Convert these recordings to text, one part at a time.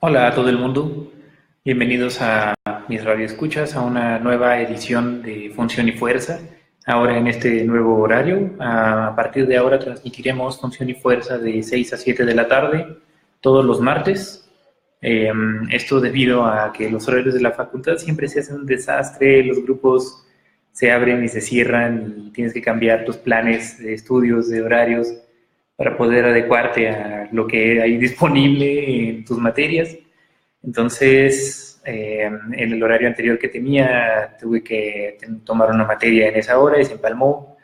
Hola a todo el mundo, bienvenidos a mis radioescuchas, a una nueva edición de Función y Fuerza. Ahora en este nuevo horario, a partir de ahora transmitiremos Función y Fuerza de 6 a 7 de la tarde, todos los martes. Esto debido a que los horarios de la facultad siempre se hacen un desastre, los grupos se abren y se cierran y tienes que cambiar tus planes de estudios, de horarios, para poder adecuarte a lo que hay disponible en tus materias. Entonces, en el horario anterior que tenía, tuve que tomar una materia en esa hora y se empalmó.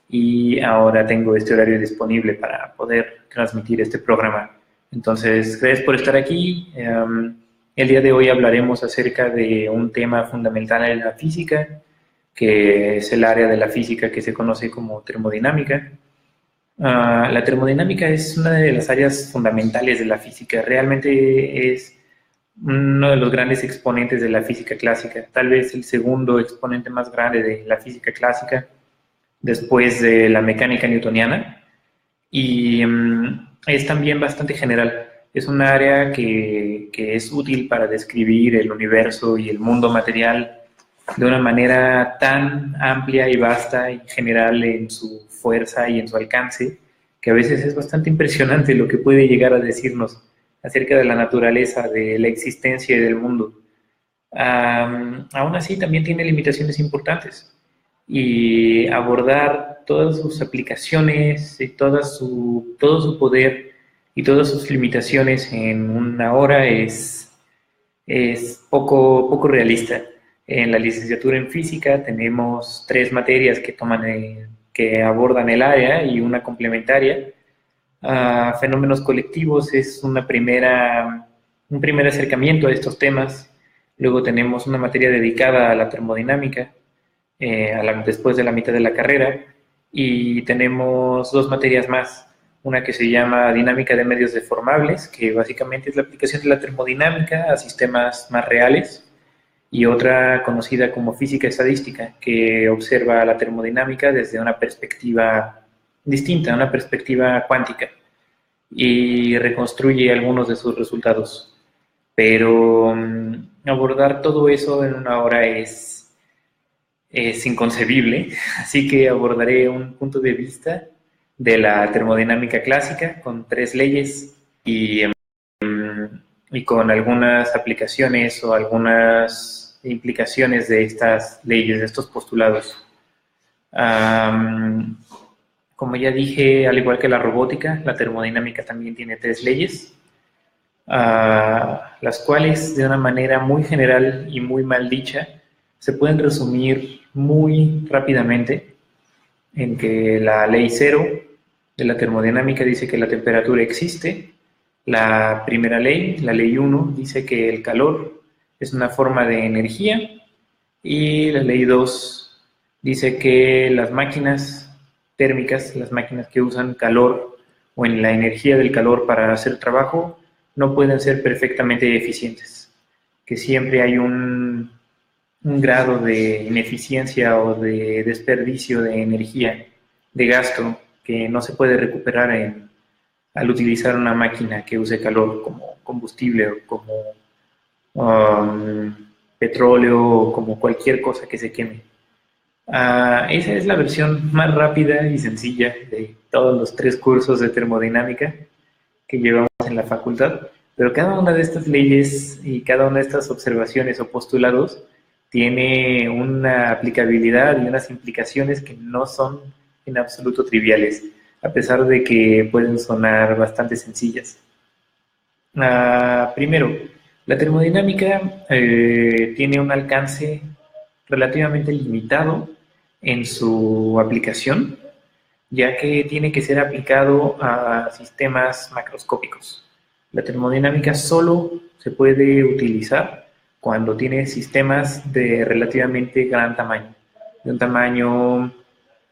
Y ahora tengo este horario disponible para poder transmitir este programa. Entonces, gracias por estar aquí. El día de hoy hablaremos acerca de un tema fundamental en la física, que es el área de la física que se conoce como termodinámica. La termodinámica es una de las áreas fundamentales de la física. Realmente es uno de los grandes exponentes de la física clásica, tal vez el segundo exponente más grande de la física clásica, después de la mecánica newtoniana, y es también bastante general. Es un área que es útil para describir el universo y el mundo material de una manera tan amplia y vasta y general en su fuerza y en su alcance, que a veces es bastante impresionante lo que puede llegar a decirnos acerca de la naturaleza, de la existencia y del mundo. Aún así, también tiene limitaciones importantes y abordar todas sus aplicaciones y todo su poder y todas sus limitaciones en una hora es poco realista. En la licenciatura en física tenemos 3 materias que abordan el área y una complementaria. Fenómenos colectivos es un primer acercamiento a estos temas. Luego tenemos una materia dedicada a la termodinámica, después de la mitad de la carrera, y tenemos 2 materias más. Una que se llama dinámica de medios deformables, que básicamente es la aplicación de la termodinámica a sistemas más reales, y otra conocida como física estadística, que observa la termodinámica desde una perspectiva distinta, una perspectiva cuántica, y reconstruye algunos de sus resultados. Pero abordar todo eso en una hora es inconcebible, así que abordaré un punto de vista de la termodinámica clásica con 3 leyes y con algunas aplicaciones o algunas implicaciones de estas leyes, de estos postulados. Como ya dije, al igual que la robótica, la termodinámica también tiene 3 leyes, las cuales de una manera muy general y muy mal dicha se pueden resumir muy rápidamente en que la ley 0 de la termodinámica dice que la temperatura existe. La primera ley, la ley 1, dice que el calor es una forma de energía, y la ley 2 dice que las máquinas térmicas, las máquinas que usan calor o en la energía del calor para hacer trabajo, no pueden ser perfectamente eficientes, que siempre hay un grado de ineficiencia o de desperdicio de energía, de gasto, que no se puede recuperar al utilizar una máquina que use calor como combustible o como petróleo o como cualquier cosa que se queme. Esa es la versión más rápida y sencilla de todos los 3 cursos de termodinámica que llevamos en la facultad, pero cada una de estas leyes y cada una de estas observaciones o postulados tiene una aplicabilidad y unas implicaciones que no son en absoluto triviales, a pesar de que pueden sonar bastante sencillas. Primero, la termodinámica tiene un alcance relativamente limitado en su aplicación, ya que tiene que ser aplicado a sistemas macroscópicos. La termodinámica solo se puede utilizar cuando tiene sistemas de relativamente gran tamaño, de un tamaño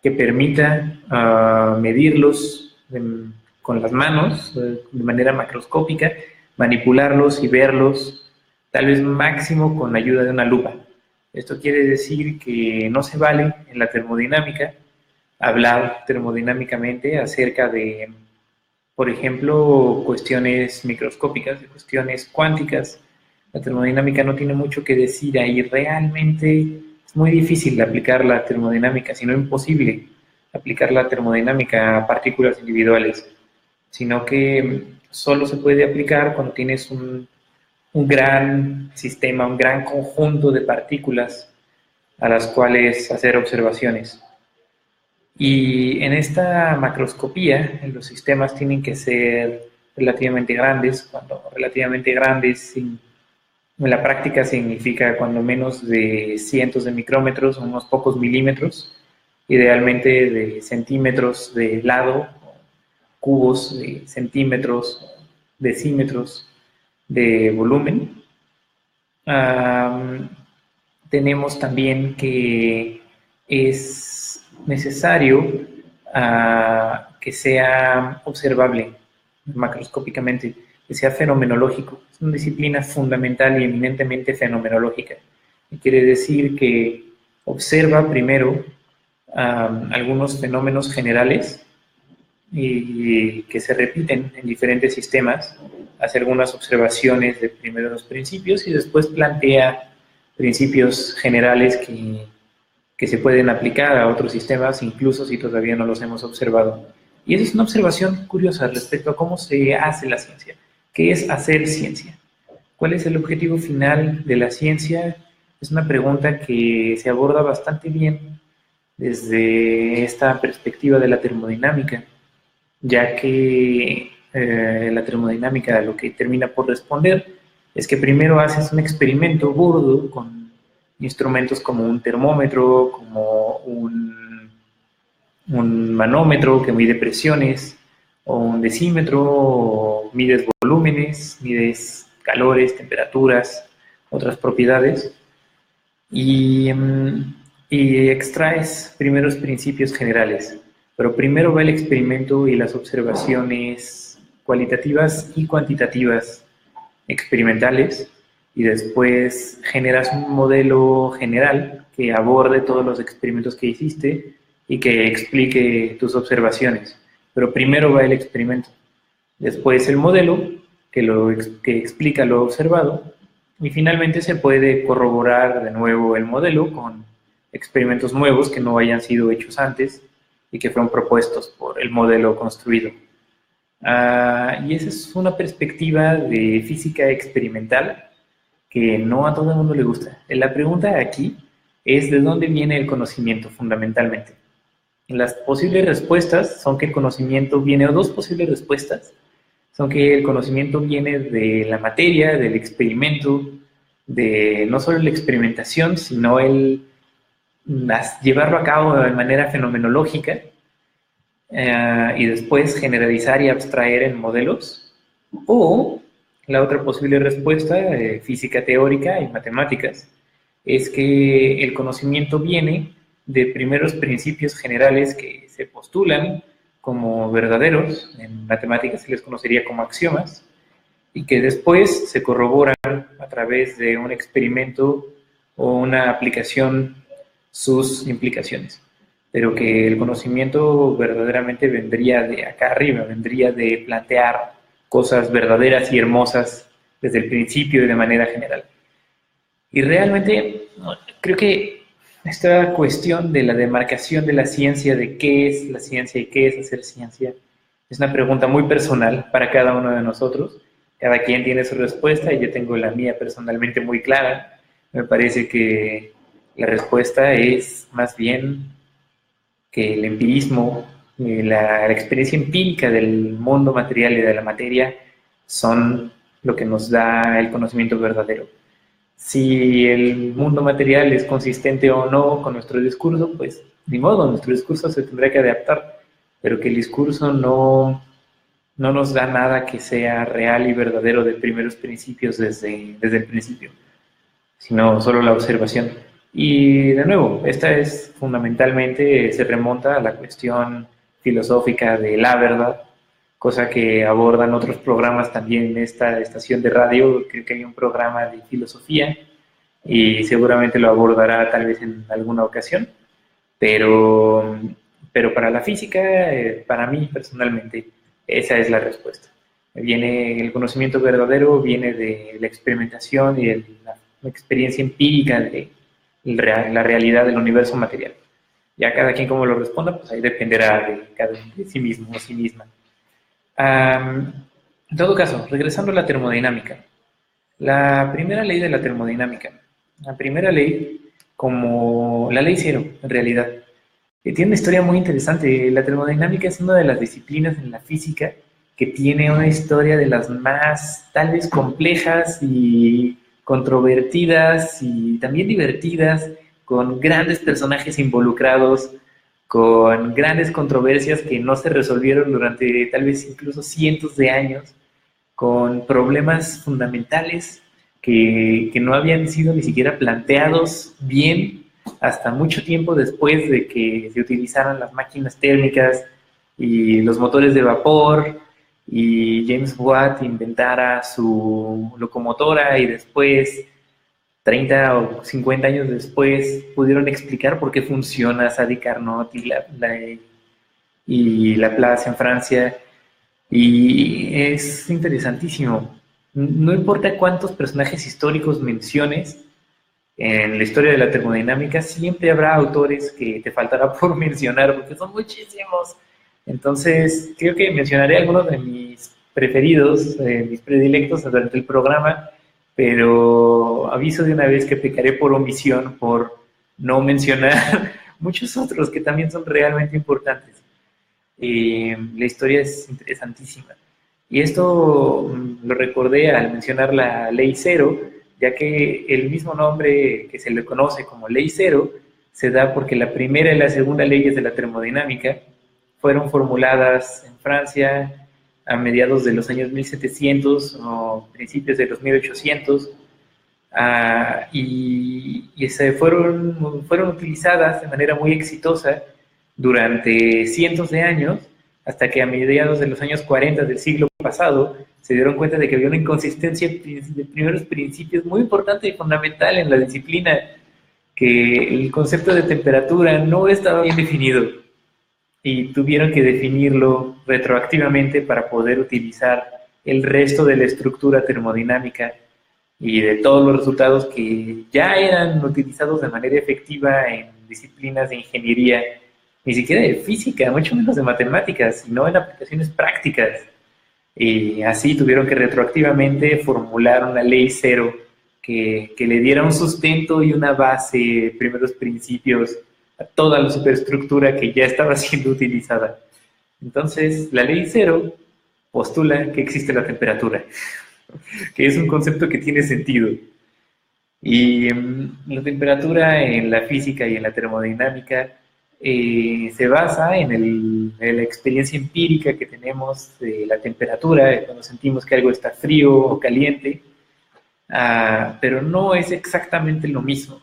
que permita medirlos con las manos de manera macroscópica, manipularlos y verlos, tal vez máximo con la ayuda de una lupa. Esto quiere decir que no se vale en la termodinámica hablar termodinámicamente acerca de por ejemplo, cuestiones microscópicas, cuestiones cuánticas. La termodinámica no tiene mucho que decir ahí. Realmente es muy difícil aplicar la termodinámica, si no imposible aplicar la termodinámica a partículas individuales, sino que solo se puede aplicar cuando tienes un gran sistema, un gran conjunto de partículas a las cuales hacer observaciones. Y en esta macroscopía, los sistemas tienen que ser relativamente grandes. Cuando relativamente grandes, en la práctica significa cuando menos de cientos de micrómetros, unos pocos milímetros, idealmente de centímetros de lado, cubos de centímetros, decímetros de volumen. Tenemos también que es necesario que sea observable macroscópicamente, que sea fenomenológico. Es una disciplina fundamental y eminentemente fenomenológica. Y quiere decir que observa primero algunos fenómenos generales y que se repiten en diferentes sistemas, hace algunas observaciones de primeros principios y después plantea principios generales que se pueden aplicar a otros sistemas, incluso si todavía no los hemos observado. Y esa es una observación curiosa respecto a cómo se hace la ciencia. ¿Qué es hacer ciencia? ¿Cuál es el objetivo final de la ciencia? Es una pregunta que se aborda bastante bien desde esta perspectiva de la termodinámica, ya que la termodinámica lo que termina por responder es que primero haces un experimento burdo con instrumentos como un termómetro, como un manómetro que mide presiones, o un decímetro, o mides volúmenes, mides calores, temperaturas, otras propiedades, y extraes primeros principios generales. Pero primero va el experimento y las observaciones cualitativas y cuantitativas experimentales, y después generas un modelo general que aborde todos los experimentos que hiciste y que explique tus observaciones. Pero primero va el experimento, después el modelo que explica lo observado, y finalmente se puede corroborar de nuevo el modelo con experimentos nuevos que no hayan sido hechos antes y que fueron propuestos por el modelo construido. Y esa es una perspectiva de física experimental que no a todo el mundo le gusta. La pregunta aquí es de dónde viene el conocimiento fundamentalmente. Las posibles respuestas son que el conocimiento viene, o dos posibles respuestas, son que el conocimiento viene de la materia, del experimento, de no solo la experimentación, sino el llevarlo a cabo de manera fenomenológica, y después generalizar y abstraer en modelos, o la otra posible respuesta, física teórica y matemáticas, es que el conocimiento viene de primeros principios generales que se postulan como verdaderos, en matemáticas se les conocería como axiomas, y que después se corroboran a través de un experimento o una aplicación sus implicaciones. Pero que el conocimiento verdaderamente vendría de acá arriba, vendría de plantear cosas verdaderas y hermosas desde el principio y de manera general. Y realmente creo que esta cuestión de la demarcación de la ciencia, de qué es la ciencia y qué es hacer ciencia, es una pregunta muy personal para cada uno de nosotros. Cada quien tiene su respuesta y yo tengo la mía personalmente muy clara. Me parece que la respuesta es más bien que el empirismo, la experiencia empírica del mundo material y de la materia son lo que nos da el conocimiento verdadero. Si el mundo material es consistente o no con nuestro discurso, pues ni modo, nuestro discurso se tendrá que adaptar, pero que el discurso no nos da nada que sea real y verdadero de primeros principios desde el principio, sino solo la observación. Y de nuevo, esta es fundamentalmente, se remonta a la cuestión filosófica de la verdad, cosa que abordan otros programas también en esta estación de radio. Creo que hay un programa de filosofía y seguramente lo abordará tal vez en alguna ocasión, pero para la física, para mí personalmente, Esa es la respuesta. El conocimiento verdadero viene de la experimentación y de la experiencia empírica de la realidad del universo material. Ya cada quien como lo responda, pues ahí dependerá de sí mismo o sí misma. En todo caso, regresando a la termodinámica. La primera ley de la termodinámica. La primera ley, como la ley cero, en realidad, que tiene una historia muy interesante. La termodinámica es una de las disciplinas en la física que tiene una historia de las más, tal vez, complejas y controvertidas y también divertidas, con grandes personajes involucrados, con grandes controversias que no se resolvieron durante tal vez incluso cientos de años, con problemas fundamentales que no habían sido ni siquiera planteados bien hasta mucho tiempo después de que se utilizaran las máquinas térmicas y los motores de vapor y James Watt inventara su locomotora y después, 30 o 50 años después, pudieron explicar por qué funciona Sadi Carnot y Laplace en Francia. Y es interesantísimo. No importa cuántos personajes históricos menciones, en la historia de la termodinámica siempre habrá autores que te faltará por mencionar, porque son muchísimos. Entonces, creo que mencionaré algunos de mis preferidos, mis predilectos durante el programa, pero aviso de una vez que pecaré por omisión, por no mencionar muchos otros que también son realmente importantes. La historia es interesantísima. Y esto lo recordé al mencionar la ley cero, ya que el mismo nombre que se le conoce como ley cero se da porque la primera y la segunda leyes de la termodinámica fueron formuladas en Francia a mediados de los años 1700 o principios de los 1800, y se fueron utilizadas de manera muy exitosa durante cientos de años, hasta que a mediados de los años 40 del siglo pasado se dieron cuenta de que había una inconsistencia de primeros principios muy importante y fundamental en la disciplina, que el concepto de temperatura no estaba bien definido y tuvieron que definirlo retroactivamente para poder utilizar el resto de la estructura termodinámica y de todos los resultados que ya eran utilizados de manera efectiva en disciplinas de ingeniería, ni siquiera de física, mucho menos de matemáticas, sino en aplicaciones prácticas. Y así tuvieron que retroactivamente formular una ley cero que le diera un sustento y una base, primeros principios, a toda la superestructura que ya estaba siendo utilizada. Entonces, la ley cero postula que existe la temperatura, que es un concepto que tiene sentido. Y la temperatura en la física y en la termodinámica se basa en la experiencia empírica que tenemos de la temperatura, cuando sentimos que algo está frío o caliente, pero no es exactamente lo mismo.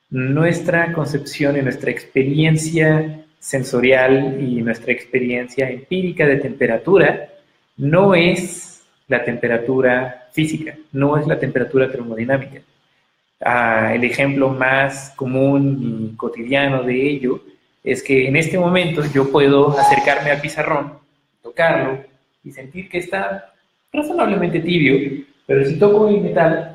Nuestra concepción y nuestra experiencia sensorial y nuestra experiencia empírica de temperatura no es la temperatura física, no es la temperatura termodinámica. El ejemplo más común y cotidiano de ello es que en este momento yo puedo acercarme al pizarrón, tocarlo y sentir que está razonablemente tibio, pero si toco el metal,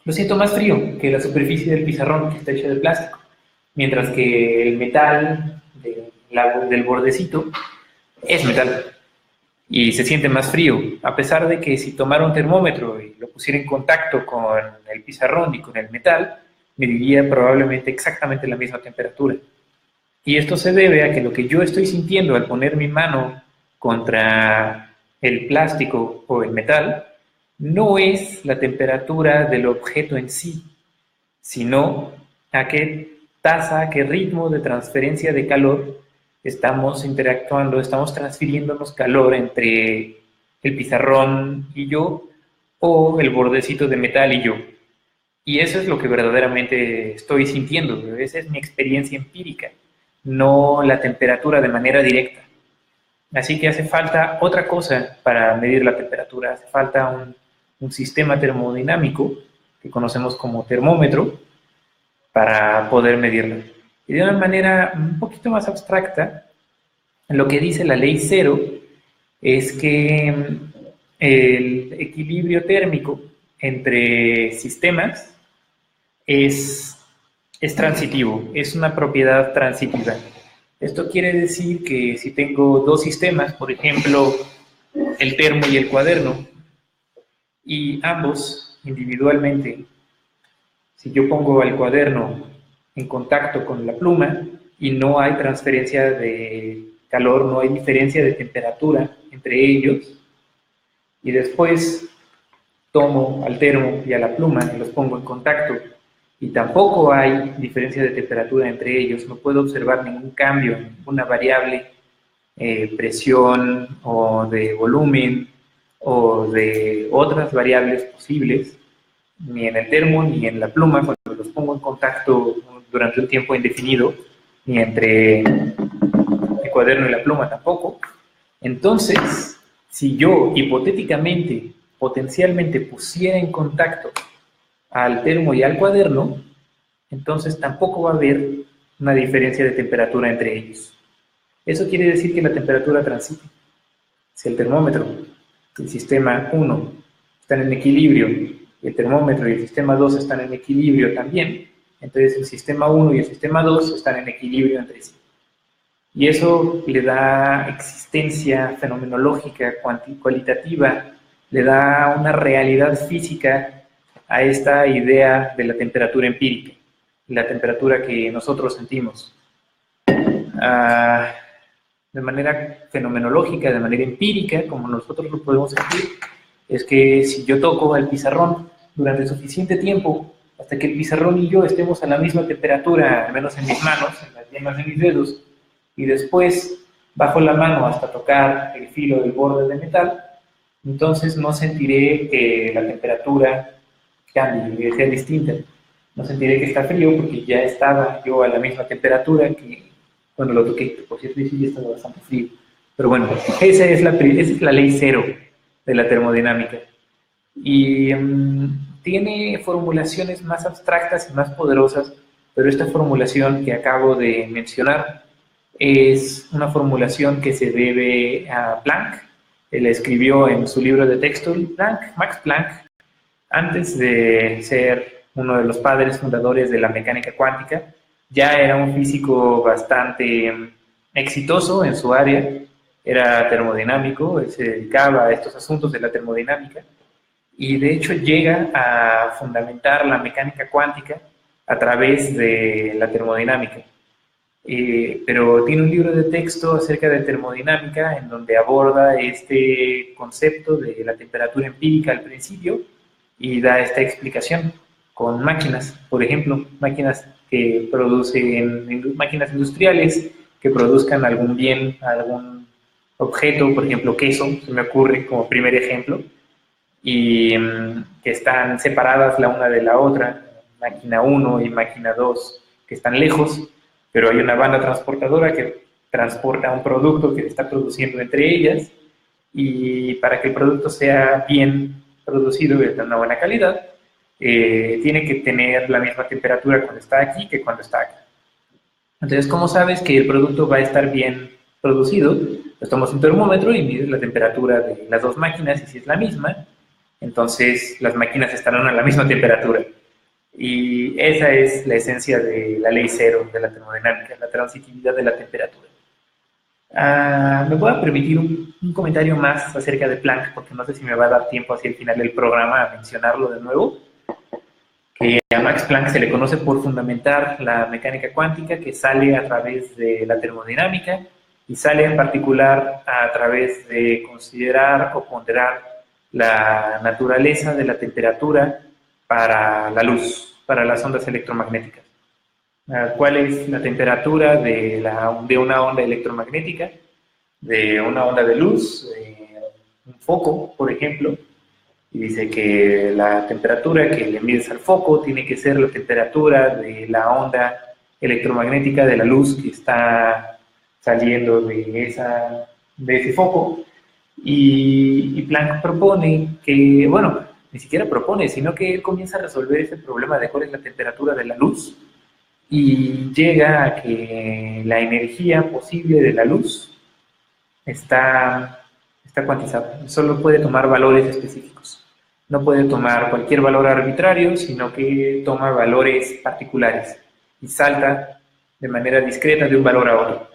lo siento más frío que la superficie del pizarrón, que está hecha de plástico, mientras que el metal del bordecito es metal y se siente más frío, a pesar de que si tomara un termómetro y lo pusiera en contacto con el pizarrón y con el metal, mediría probablemente exactamente la misma temperatura. Y esto se debe a que lo que yo estoy sintiendo al poner mi mano contra el plástico o el metal no es la temperatura del objeto en sí, sino a qué tasa, a qué ritmo de transferencia de calor estamos interactuando, estamos transfiriéndonos calor entre el pizarrón y yo, o el bordecito de metal y yo. Y eso es lo que verdaderamente estoy sintiendo, esa es mi experiencia empírica, no la temperatura de manera directa. Así que hace falta otra cosa para medir la temperatura, hace falta un sistema termodinámico que conocemos como termómetro para poder medirla. Y de una manera un poquito más abstracta, lo que dice la ley cero es que el equilibrio térmico entre sistemas es transitivo, es una propiedad transitiva. Esto quiere decir que si tengo dos sistemas, por ejemplo, el termo y el cuaderno, y ambos individualmente, si yo pongo el cuaderno en contacto con la pluma y no hay transferencia de calor, no hay diferencia de temperatura entre ellos, y después tomo al termo y a la pluma y los pongo en contacto y tampoco hay diferencia de temperatura entre ellos, no puedo observar ningún cambio, ninguna variable, presión o de volumen o de otras variables posibles, ni en el termo ni en la pluma cuando los pongo en contacto durante un tiempo indefinido, ni entre el cuaderno y la pluma tampoco. Entonces, si yo hipotéticamente, potencialmente pusiera en contacto al termo y al cuaderno, entonces tampoco va a haber una diferencia de temperatura entre ellos. Eso quiere decir que la temperatura transita. Si el termómetro, el sistema 1 están en equilibrio y el termómetro y el sistema 2 están en equilibrio también, entonces el sistema 1 y el sistema 2 están en equilibrio entre sí. Y eso le da existencia fenomenológica, cualitativa, le da una realidad física a esta idea de la temperatura empírica, la temperatura que nosotros sentimos. De manera fenomenológica, de manera empírica, como nosotros lo podemos sentir, es que si yo toco el pizarrón durante suficiente tiempo, hasta que el pizarrón y yo estemos a la misma temperatura, al menos en mis manos, en las yemas de mis dedos, y después bajo la mano hasta tocar el filo del borde de metal, entonces no sentiré que la temperatura cambie, que sea distinta. No sentiré que está frío porque ya estaba yo a la misma temperatura que cuando lo toqué. Por cierto, sí estaba bastante frío. Pero bueno, esa es la ley cero de la termodinámica. Y tiene formulaciones más abstractas y más poderosas, pero esta formulación que acabo de mencionar es una formulación que se debe a Planck. Él escribió en su libro de texto. Max Planck, antes de ser uno de los padres fundadores de la mecánica cuántica, ya era un físico bastante exitoso en su área, era termodinámico, él se dedicaba a estos asuntos de la termodinámica y de hecho llega a fundamentar la mecánica cuántica a través de la termodinámica. Pero tiene un libro de texto acerca de termodinámica en donde aborda este concepto de la temperatura empírica al principio y da esta explicación con máquinas, por ejemplo, máquinas que producen, máquinas industriales que produzcan algún bien, algún objeto, por ejemplo, queso, se me ocurre como primer ejemplo, y que están separadas la una de la otra, máquina 1 y máquina 2, que están lejos, pero hay una banda transportadora que transporta un producto que se está produciendo entre ellas, y para que el producto sea bien producido y de una buena calidad, tiene que tener la misma temperatura cuando está aquí que cuando está acá. Entonces, ¿cómo sabes que el producto va a estar bien producido? Pues tomas un termómetro y mides la temperatura de las dos máquinas y si es la misma, entonces las máquinas estarán a la misma temperatura. Y esa es la esencia de la ley cero de la termodinámica, la transitividad de la temperatura. ¿Me puedo permitir un comentario más acerca de Planck? Porque no sé si me va a dar tiempo hacia el final del programa a mencionarlo de nuevo. Que a Max Planck se le conoce por fundamentar la mecánica cuántica, que sale a través de la termodinámica y sale en particular a través de considerar o ponderar la naturaleza de la temperatura para la luz, para las ondas electromagnéticas. ¿Cuál es la temperatura de una onda electromagnética, de una onda de luz, un foco, por ejemplo? Y dice que la temperatura que le mides al foco tiene que ser la temperatura de la onda electromagnética de la luz que está saliendo de ese foco. Y Planck propone que, bueno, ni siquiera propone, sino que él comienza a resolver ese problema de cuál es la temperatura de la luz y llega a que la energía posible de la luz está está cuantizado, solo puede tomar valores específicos. No puede tomar cualquier valor arbitrario, sino que toma valores particulares y salta de manera discreta de un valor a otro.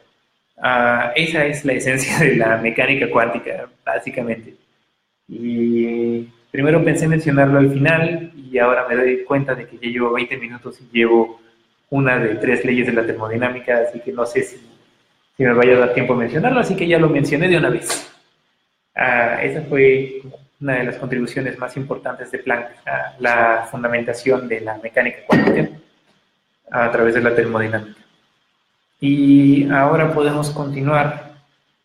Esa es la esencia de la mecánica cuántica, básicamente. Y primero pensé mencionarlo al final y ahora me doy cuenta de que ya llevo 20 minutos y llevo una de 3 leyes de la termodinámica, así que no sé si me vaya a dar tiempo a mencionarlo, así que ya lo mencioné de una vez. Esa fue una de las contribuciones más importantes de Planck a la fundamentación de la mecánica cuántica a través de la termodinámica. Y ahora podemos continuar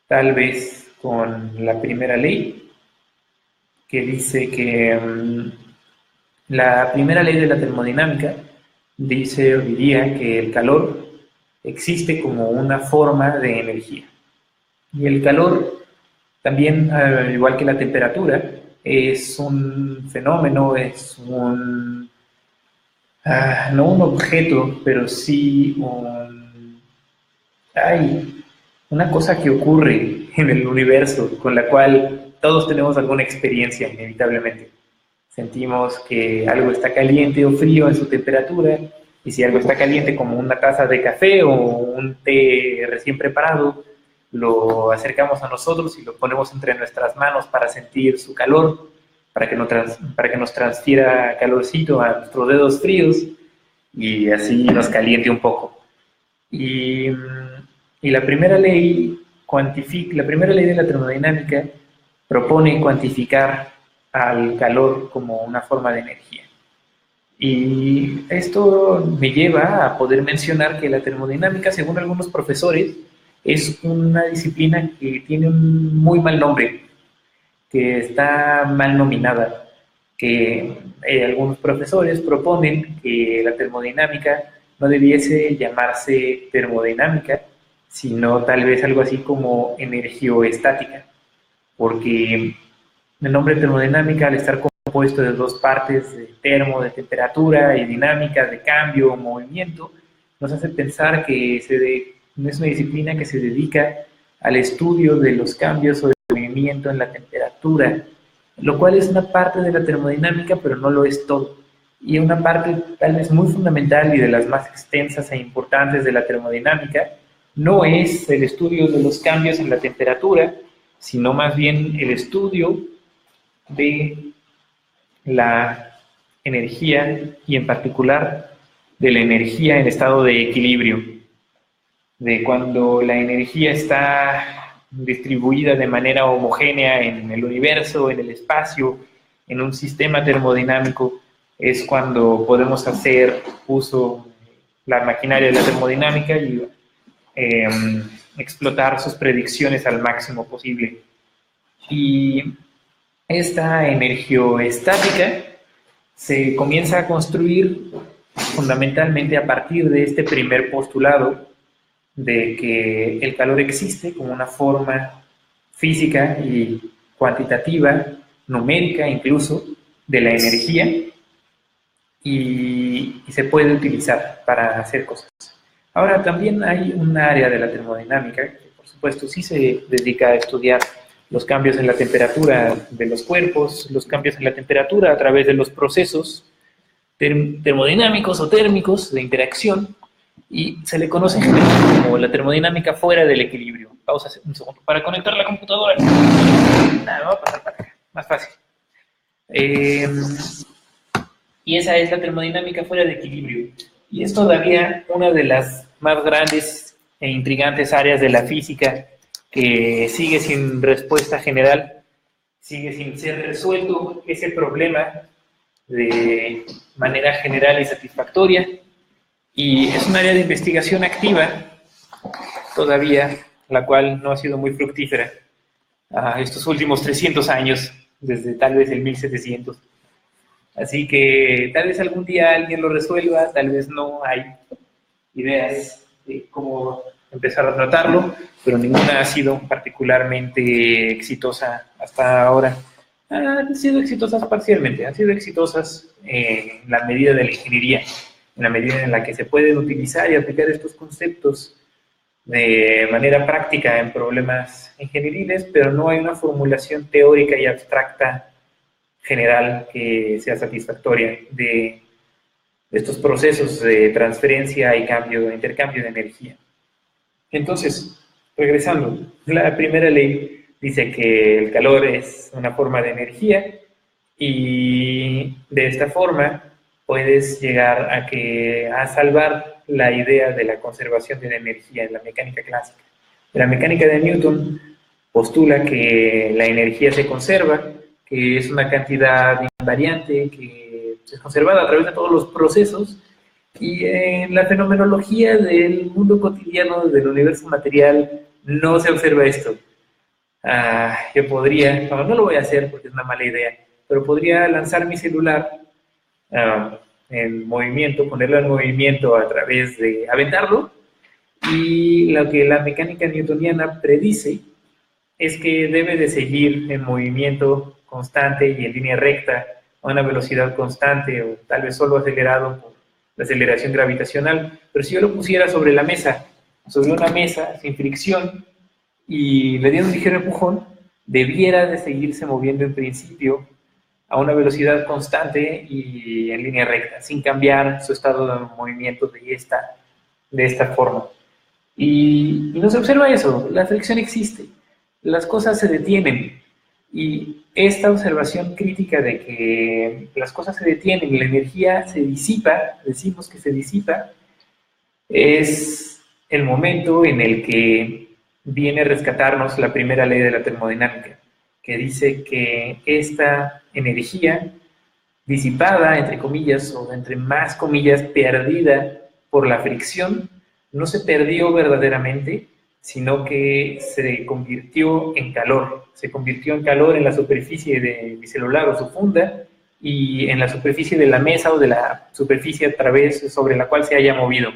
tal vez con la primera ley, que dice que la primera ley de la termodinámica dice o diría que el calor existe como una forma de energía. Y el calor también, al igual que la temperatura, es un fenómeno, es un, no un objeto, pero sí una cosa que ocurre en el universo con la cual todos tenemos alguna experiencia inevitablemente. Sentimos que algo está caliente o frío en su temperatura, y si algo está caliente como una taza de café o un té recién preparado, lo acercamos a nosotros y lo ponemos entre nuestras manos para sentir su calor, para que nos transfiera calorcito a nuestros dedos fríos y así nos caliente un poco. Y la primera ley de la termodinámica propone cuantificar al calor como una forma de energía. Y esto me lleva a poder mencionar que la termodinámica, según algunos profesores, es una disciplina que tiene un muy mal nombre, que está mal nominada, que algunos profesores proponen que la termodinámica no debiese llamarse termodinámica, sino tal vez algo así como energioestática, porque el nombre termodinámica, al estar compuesto de dos partes, de termo, de temperatura, y dinámica, de cambio o movimiento, nos hace pensar que es una disciplina que se dedica al estudio de los cambios o del movimiento en la temperatura, lo cual es una parte de la termodinámica, pero no lo es todo. Y una parte tal vez muy fundamental y de las más extensas e importantes de la termodinámica no es el estudio de los cambios en la temperatura, sino más bien el estudio de la energía y en particular de la energía en estado de equilibrio, de cuando la energía está distribuida de manera homogénea en el universo, en el espacio, en un sistema termodinámico, es cuando podemos hacer uso de la maquinaria de la termodinámica y explotar sus predicciones al máximo posible. Y esta energioestática se comienza a construir fundamentalmente a partir de este primer postulado de que el calor existe como una forma física y cuantitativa, numérica incluso, de la energía y se puede utilizar para hacer cosas. Ahora, también hay un área de la termodinámica que, por supuesto, sí se dedica a estudiar los cambios en la temperatura de los cuerpos, los cambios en la temperatura a través de los procesos termodinámicos o térmicos de interacción, y se le conoce en general como la termodinámica fuera del equilibrio. Pausa un segundo para conectar la computadora. Nada, va a pasar para acá, más fácil. Y esa es la termodinámica fuera de equilibrio. Y es todavía una de las más grandes e intrigantes áreas de la física que sigue sin respuesta general, sigue sin ser resuelto ese problema de manera general y satisfactoria. Y es un área de investigación activa todavía, la cual no ha sido muy fructífera estos últimos 300 años, desde tal vez el 1700. Así que tal vez algún día alguien lo resuelva, tal vez no. Hay ideas de cómo empezar a tratarlo, pero ninguna ha sido particularmente exitosa hasta ahora. Han sido exitosas parcialmente, han sido exitosas en la medida de la ingeniería, en la medida en la que se pueden utilizar y aplicar estos conceptos de manera práctica en problemas ingenieriles, pero no hay una formulación teórica y abstracta general que sea satisfactoria de estos procesos de transferencia y intercambio de energía. Entonces, regresando, la primera ley dice que el calor es una forma de energía y de esta forma puedes llegar a salvar la idea de la conservación de la energía en la mecánica clásica. La mecánica de Newton postula que la energía se conserva, que es una cantidad invariante que es conservada a través de todos los procesos, y en la fenomenología del mundo cotidiano del universo material no se observa esto. Yo podría, no lo voy a hacer porque es una mala idea, pero podría lanzar mi celular en movimiento, ponerlo en movimiento a través de aventarlo, y lo que la mecánica newtoniana predice es que debe de seguir en movimiento constante y en línea recta a una velocidad constante, o tal vez solo acelerado por la aceleración gravitacional. Pero si yo lo pusiera sobre la mesa, sobre una mesa sin fricción, y le diera un ligero empujón, debiera de seguirse moviendo en principio a una velocidad constante y en línea recta, sin cambiar su estado de movimiento de esta forma. Y no se observa eso, la fricción existe, las cosas se detienen, y esta observación crítica de que las cosas se detienen y la energía se disipa, decimos que se disipa, es el momento en el que viene a rescatarnos la primera ley de la termodinámica, que dice que esta energía disipada, entre comillas, o entre más comillas, perdida por la fricción, no se perdió verdaderamente, sino que se convirtió en calor. Se convirtió en calor en la superficie de mi celular o su funda, y en la superficie de la mesa o de la superficie sobre la cual se haya movido.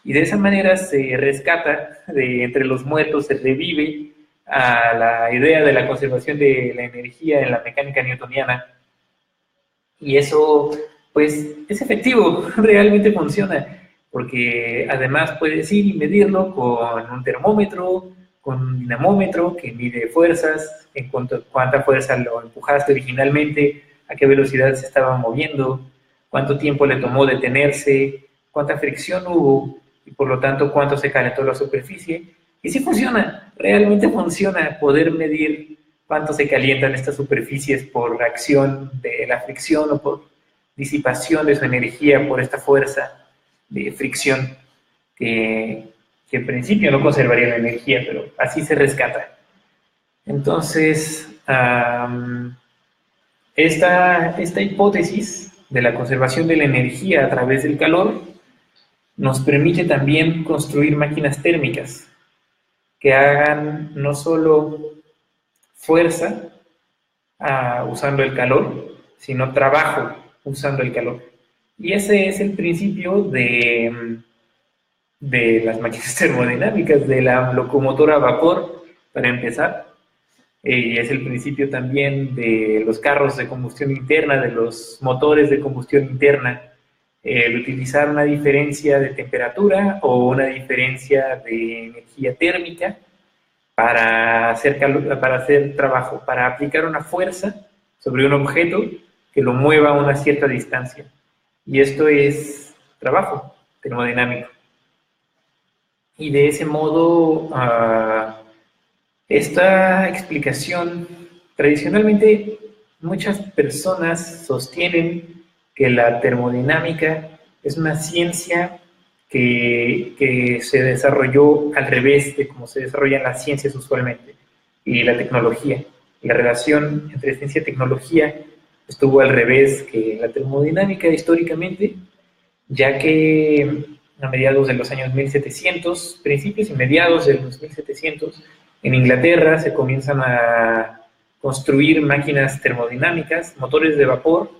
Y de esa manera se rescata de entre los muertos, se revive a la idea de la conservación de la energía en la mecánica newtoniana. Y eso, pues, es efectivo, realmente funciona, porque además puedes ir y medirlo con un termómetro, con un dinamómetro que mide fuerzas, en cuánta fuerza lo empujaste originalmente, a qué velocidad se estaba moviendo, cuánto tiempo le tomó detenerse, cuánta fricción hubo, y por lo tanto cuánto se calentó la superficie. Y sí funciona, realmente funciona poder medir cuánto se calientan estas superficies por reacción de la fricción o por disipación de su energía por esta fuerza de fricción que en principio no conservaría la energía, pero así se rescata. Entonces, esta hipótesis de la conservación de la energía a través del calor nos permite también construir máquinas térmicas que hagan no solo fuerza usando el calor, sino trabajo usando el calor. Y ese es el principio de las máquinas termodinámicas, de la locomotora a vapor, para empezar. Y es el principio también de los carros de combustión interna, de los motores de combustión interna, el utilizar una diferencia de temperatura o una diferencia de energía térmica para hacer trabajo, para aplicar una fuerza sobre un objeto que lo mueva a una cierta distancia. Y esto es trabajo termodinámico. Y de ese modo, esta explicación, tradicionalmente muchas personas sostienen que la termodinámica es una ciencia que se desarrolló al revés de cómo se desarrollan las ciencias usualmente, y la tecnología. La relación entre ciencia y tecnología estuvo al revés que la termodinámica históricamente, ya que a mediados de los años 1700, principios y mediados de los 1700, en Inglaterra se comienzan a construir máquinas termodinámicas, motores de vapor,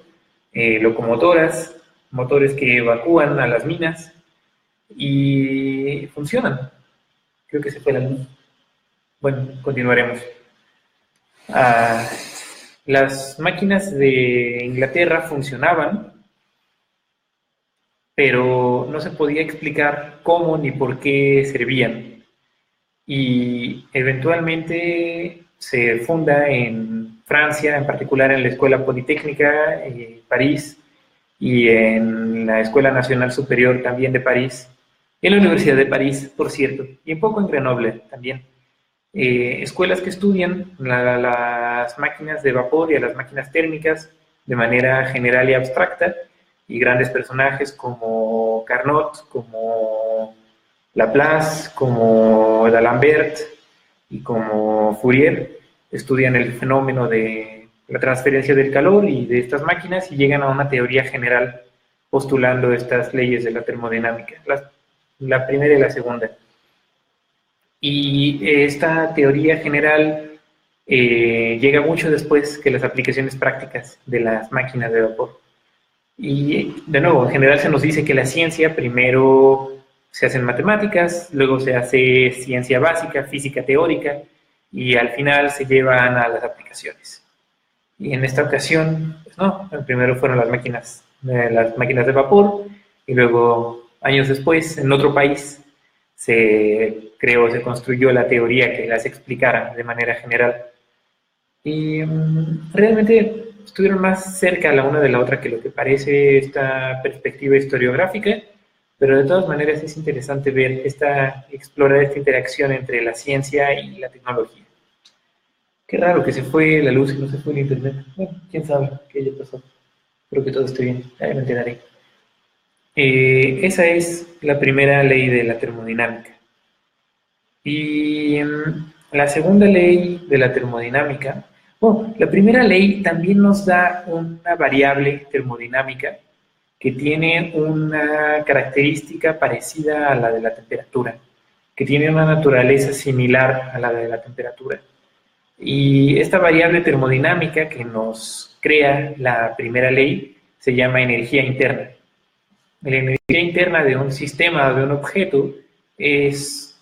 locomotoras, motores que evacúan a las minas, y funcionan. Creo que se fue la luz. Bueno, continuaremos. Las máquinas de Inglaterra funcionaban, pero no se podía explicar cómo ni por qué servían. Y eventualmente se funda en Francia, en particular en la Escuela Politécnica París y en la Escuela Nacional Superior también de París, y en la Universidad de París, por cierto, y un poco en Grenoble también. Escuelas que estudian las máquinas de vapor y a las máquinas térmicas de manera general y abstracta, y grandes personajes como Carnot, como Laplace, como D'Alembert y como Fourier estudian el fenómeno de la transferencia del calor y de estas máquinas y llegan a una teoría general postulando estas leyes de la termodinámica, la primera y la segunda. Y esta teoría general llega mucho después que las aplicaciones prácticas de las máquinas de vapor. Y de nuevo, en general se nos dice que la ciencia primero se hace en matemáticas, luego se hace ciencia básica, física teórica, y al final se llevan a las aplicaciones. Y en esta ocasión, pues no, primero fueron las máquinas de vapor, y luego, años después, en otro país, se construyó la teoría que las explicara de manera general. Y realmente estuvieron más cerca la una de la otra que lo que parece esta perspectiva historiográfica, pero de todas maneras es interesante ver explorar esta interacción entre la ciencia y la tecnología. Qué raro que se fue la luz y no se fue el internet. Bueno, quién sabe qué haya pasado. Espero que todo esté bien, ya me enteraré. Esa es la primera ley de la termodinámica. Y la segunda ley de la termodinámica, bueno, la primera ley también nos da una variable termodinámica que tiene una característica parecida a la de la temperatura, que tiene una naturaleza similar a la de la temperatura. Y esta variable termodinámica que nos crea la primera ley se llama energía interna. La energía interna de un sistema o de un objeto es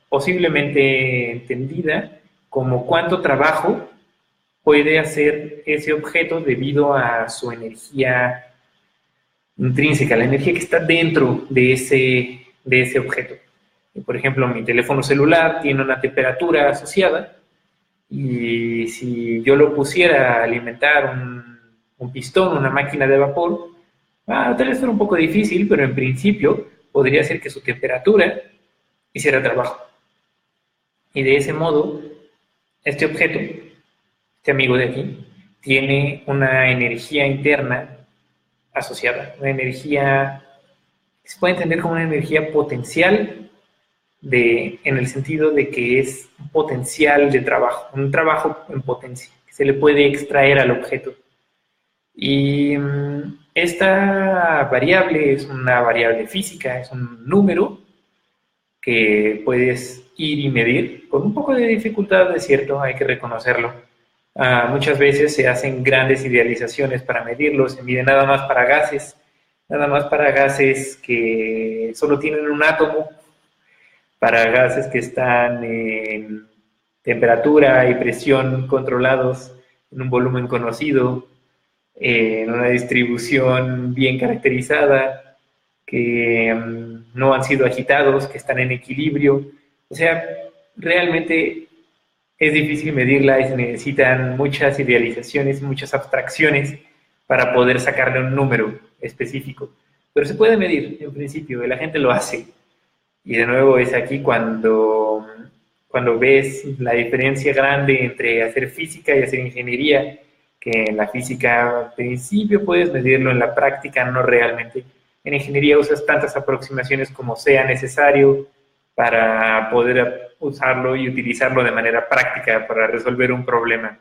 posiblemente entendida como cuánto trabajo puede hacer ese objeto debido a su energía intrínseca, la energía que está dentro de ese objeto. Por ejemplo, mi teléfono celular tiene una temperatura asociada y si yo lo pusiera a alimentar un pistón, una máquina de vapor, tal vez fuera un poco difícil, pero en principio podría ser que su temperatura hiciera trabajo. Y de ese modo, este objeto, este amigo de aquí, tiene una energía interna asociada, una energía que se puede entender como una energía potencial en el sentido de que es un potencial de trabajo, un trabajo en potencia, que se le puede extraer al objeto. Y esta variable es una variable física, es un número que puedes ir y medir, con un poco de dificultad, es cierto, hay que reconocerlo. Muchas veces se hacen grandes idealizaciones para medirlo, se mide nada más para gases que solo tienen un átomo, para gases que están en temperatura y presión controlados en un volumen conocido, en una distribución bien caracterizada, que no han sido agitados, que están en equilibrio. O sea, realmente es difícil medirla y se necesitan muchas idealizaciones, muchas abstracciones para poder sacarle un número específico. Pero se puede medir, en principio, la gente lo hace. Y de nuevo es aquí cuando ves la diferencia grande entre hacer física y hacer ingeniería, que en la física al principio puedes medirlo, en la práctica no realmente. En ingeniería usas tantas aproximaciones como sea necesario para poder usarlo y utilizarlo de manera práctica para resolver un problema.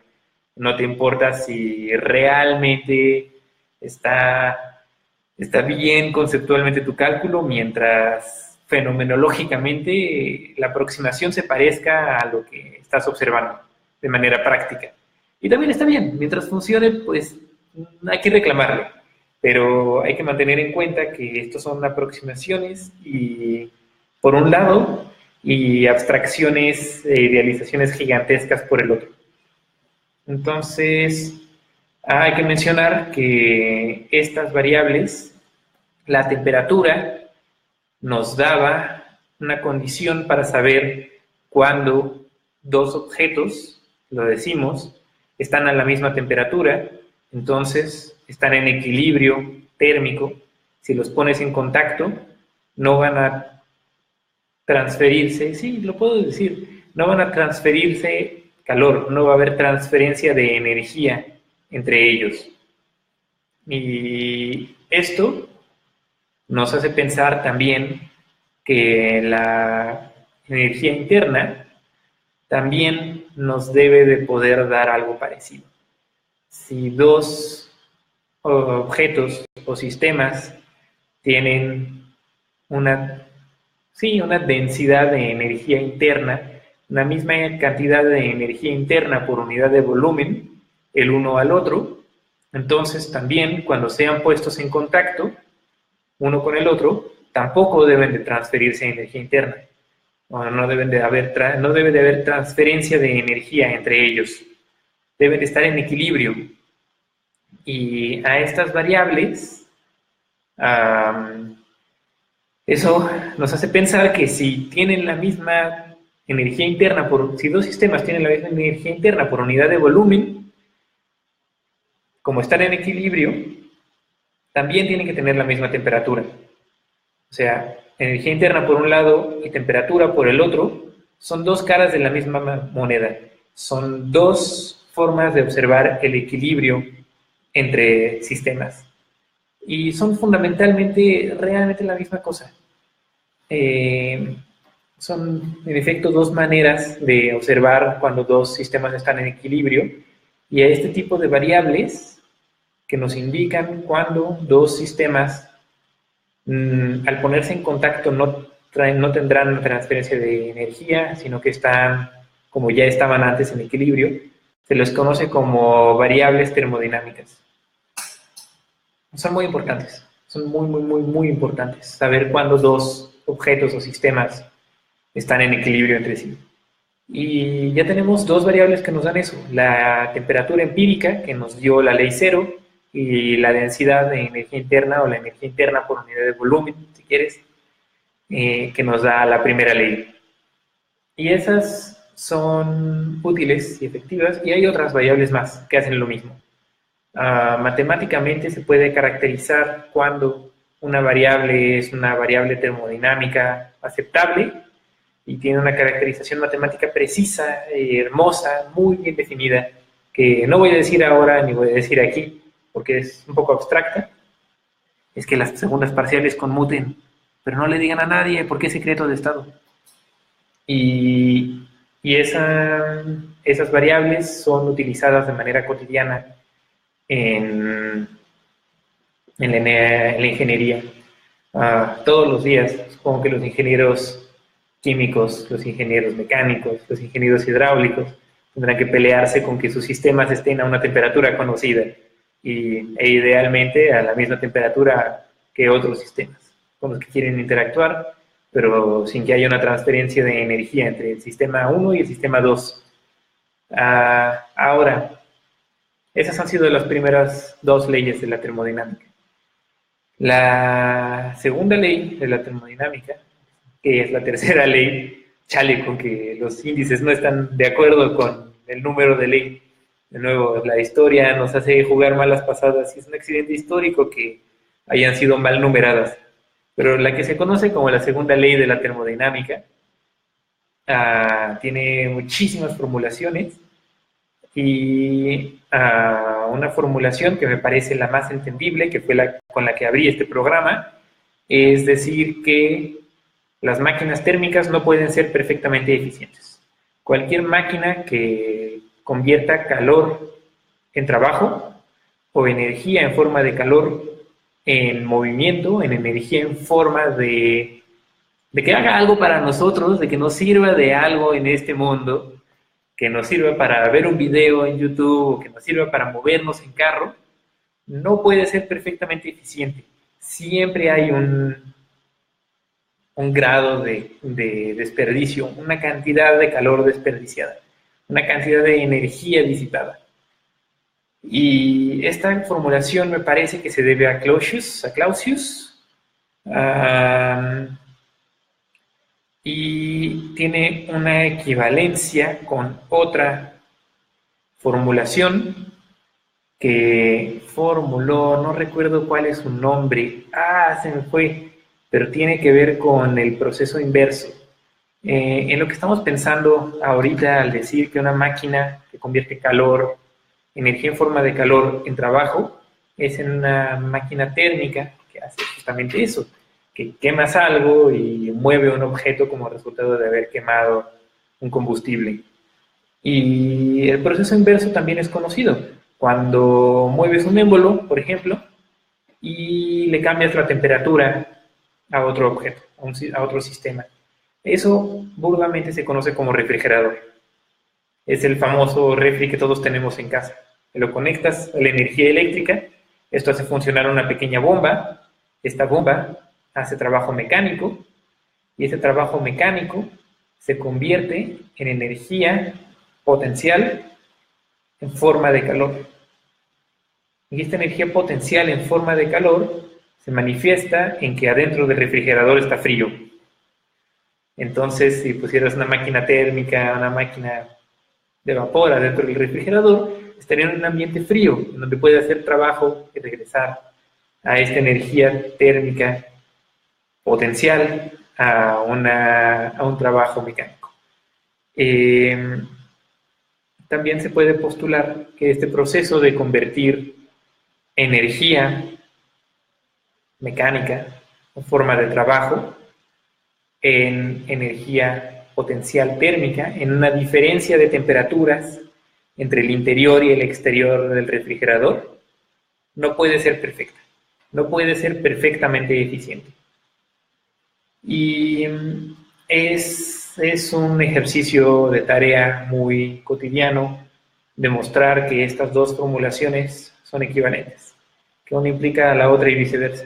No te importa si realmente está bien conceptualmente tu cálculo, mientras fenomenológicamente la aproximación se parezca a lo que estás observando de manera práctica. Y también está bien, mientras funcione, pues hay que reclamarlo, pero hay que mantener en cuenta que estos son aproximaciones y, por un lado, y abstracciones e idealizaciones gigantescas por el otro. Entonces, hay que mencionar que estas variables la temperatura nos daba una condición para saber cuándo dos objetos, lo decimos, están a la misma temperatura, entonces están en equilibrio térmico. Si los pones en contacto, no van a transferirse, sí, lo puedo decir, no van a transferirse calor, no va a haber transferencia de energía entre ellos. Y esto nos hace pensar también que la energía interna también nos debe de poder dar algo parecido. Si dos objetos o sistemas tienen una densidad de energía interna, una misma cantidad de energía interna por unidad de volumen, el uno al otro, entonces también cuando sean puestos en contacto, uno con el otro, tampoco deben de transferirse energía interna. No debe de haber transferencia de energía entre ellos. Deben de estar en equilibrio. Y a estas variables, eso nos hace pensar que si tienen la misma energía interna, si dos sistemas tienen la misma energía interna por unidad de volumen, como están en equilibrio, también tienen que tener la misma temperatura. O sea, energía interna por un lado y temperatura por el otro son dos caras de la misma moneda. Son dos formas de observar el equilibrio entre sistemas. Y son fundamentalmente, realmente la misma cosa. Son, en efecto, dos maneras de observar cuando dos sistemas están en equilibrio. Y a este tipo de variables que nos indican cuando dos sistemas, al ponerse en contacto, no tendrán transferencia de energía, sino que están, como ya estaban antes, en equilibrio. Se les conoce como variables termodinámicas. Son muy importantes, son muy importantes saber cuándo dos objetos o sistemas están en equilibrio entre sí. Y ya tenemos dos variables que nos dan eso, la temperatura empírica, que nos dio la ley cero, y la densidad de energía interna, o la energía interna por unidad de volumen, si quieres, que nos da la primera ley. Y esas son útiles y efectivas, y hay otras variables más que hacen lo mismo. Matemáticamente se puede caracterizar cuando una variable es una variable termodinámica aceptable y tiene una caracterización matemática precisa, hermosa, muy bien definida, que no voy a decir ahora ni voy a decir aquí porque es un poco abstracta. Es que las segundas parciales conmuten, pero no le digan a nadie porque es secreto de Estado. Y esas variables son utilizadas de manera cotidiana en la ingeniería. Todos los días, supongo que los ingenieros químicos, los ingenieros mecánicos, los ingenieros hidráulicos tendrán que pelearse con que sus sistemas estén a una temperatura conocida e idealmente a la misma temperatura que otros sistemas con los que quieren interactuar, pero sin que haya una transferencia de energía entre el sistema 1 y el sistema 2. Ahora, esas han sido las primeras dos leyes de la termodinámica. La segunda ley de la termodinámica, que es la tercera ley, chale con que los índices no están de acuerdo con el número de ley. De nuevo, la historia nos hace jugar malas pasadas y es un accidente histórico que hayan sido mal numeradas. Pero la que se conoce como la segunda ley de la termodinámica tiene muchísimas formulaciones y una formulación que me parece la más entendible, que fue con la que abrí este programa, es decir que las máquinas térmicas no pueden ser perfectamente eficientes. Cualquier máquina que convierta calor en trabajo o energía en forma de calor en movimiento, en energía en forma de que haga algo para nosotros, de que nos sirva de algo en este mundo, que nos sirva para ver un video en YouTube, o que nos sirva para movernos en carro, no puede ser perfectamente eficiente. Siempre hay un grado de desperdicio, una cantidad de calor desperdiciada, una cantidad de energía disipada. Y esta formulación me parece que se debe a Clausius, Y tiene una equivalencia con otra formulación que formuló, no recuerdo cuál es su nombre, se me fue, pero tiene que ver con el proceso inverso. En lo que estamos pensando ahorita al decir que una máquina que convierte calor, energía en forma de calor en trabajo, es en una máquina térmica que hace justamente eso, que quemas algo y mueve un objeto como resultado de haber quemado un combustible. Y el proceso inverso también es conocido. Cuando mueves un émbolo, por ejemplo, y le cambias la temperatura a otro objeto, a otro sistema. Eso burdamente se conoce como refrigerador. Es el famoso refri que todos tenemos en casa. Lo conectas a la energía eléctrica, esto hace funcionar una pequeña bomba, esta bomba hace trabajo mecánico, y ese trabajo mecánico se convierte en energía potencial en forma de calor. Y esta energía potencial en forma de calor se manifiesta en que adentro del refrigerador está frío. Entonces, si pusieras una máquina térmica, una máquina de vapor adentro del refrigerador, estaría en un ambiente frío, en donde puede hacer trabajo y regresar a esta energía térmica potencial a un trabajo mecánico. También se puede postular que este proceso de convertir energía mecánica o forma de trabajo en energía potencial térmica, en una diferencia de temperaturas entre el interior y el exterior del refrigerador, no puede ser perfecta, no puede ser perfectamente eficiente. Y es un ejercicio de tarea muy cotidiano demostrar que estas dos formulaciones son equivalentes, que una implica a la otra y viceversa.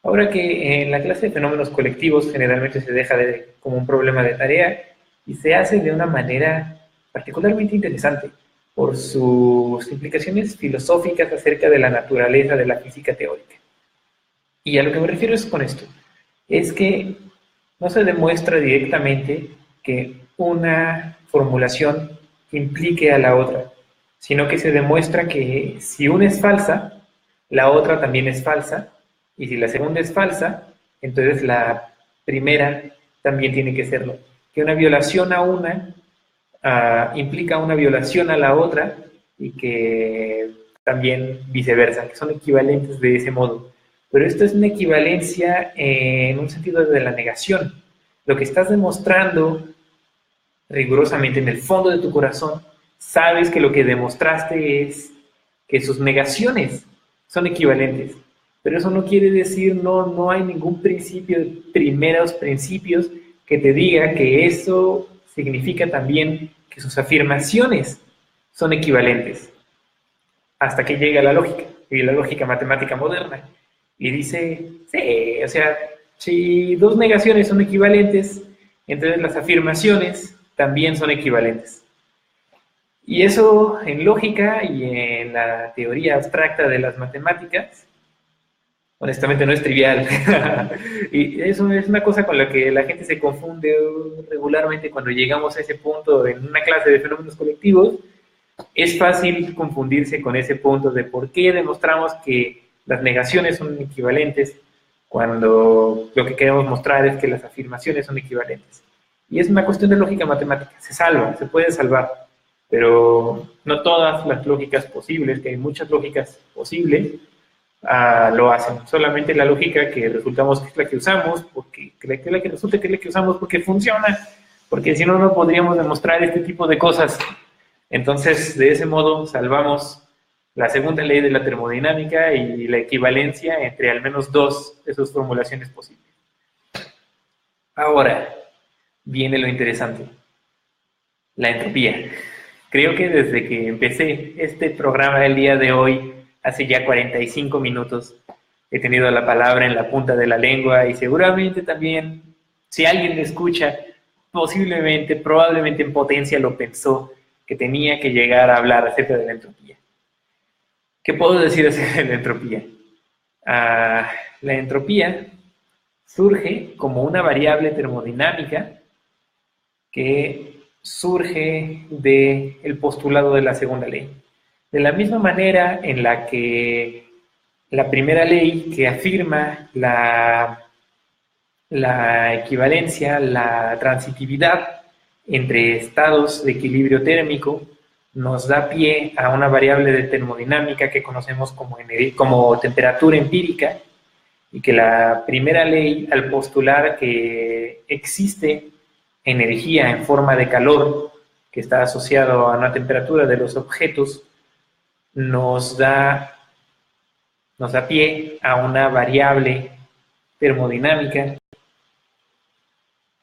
Ahora que en la clase de fenómenos colectivos generalmente se deja como un problema de tarea y se hace de una manera particularmente interesante por sus implicaciones filosóficas acerca de la naturaleza de la física teórica. Y a lo que me refiero es con esto, es que no se demuestra directamente que una formulación implique a la otra, sino que se demuestra que si una es falsa, la otra también es falsa, y si la segunda es falsa, entonces la primera también tiene que serlo. Que una violación a una implica una violación a la otra y que también viceversa, que son equivalentes de ese modo. Pero esto es una equivalencia en un sentido de la negación. Lo que estás demostrando rigurosamente en el fondo de tu corazón, sabes que lo que demostraste es que sus negaciones son equivalentes. Pero eso no quiere decir, no hay ningún principio, primeros principios que te diga que eso significa también que sus afirmaciones son equivalentes. Hasta que llega la lógica, y la lógica matemática moderna. Y dice, sí, o sea, si dos negaciones son equivalentes, entonces las afirmaciones también son equivalentes. Y eso en lógica y en la teoría abstracta de las matemáticas, honestamente no es trivial. Y eso es una cosa con la que la gente se confunde regularmente cuando llegamos a ese punto en una clase de fenómenos colectivos. Es fácil confundirse con ese punto de por qué demostramos que las negaciones son equivalentes cuando lo que queremos mostrar es que las afirmaciones son equivalentes. Y es una cuestión de lógica matemática. Se salva, se puede salvar, pero no todas las lógicas posibles, que hay muchas lógicas posibles, lo hacen. Solamente la lógica que resultamos que es la que usamos, porque la que resulta que es la que usamos porque funciona, porque si no, no podríamos demostrar este tipo de cosas. Entonces, de ese modo, salvamos la segunda ley de la termodinámica y la equivalencia entre al menos dos de sus formulaciones posibles. Ahora, viene lo interesante, la entropía. Creo que desde que empecé este programa el día de hoy, hace ya 45 minutos, he tenido la palabra en la punta de la lengua y seguramente también, si alguien me escucha, posiblemente, probablemente en potencia lo pensó, que tenía que llegar a hablar acerca de la entropía. ¿Qué puedo decir acerca de la entropía? La entropía surge como una variable termodinámica que surge del postulado de la segunda ley. De la misma manera en la que la primera ley que afirma la equivalencia, la transitividad entre estados de equilibrio térmico, nos da pie a una variable de termodinámica que conocemos como temperatura empírica, y que la primera ley, al postular que existe energía en forma de calor que está asociado a una temperatura de los objetos, nos da pie a una variable termodinámica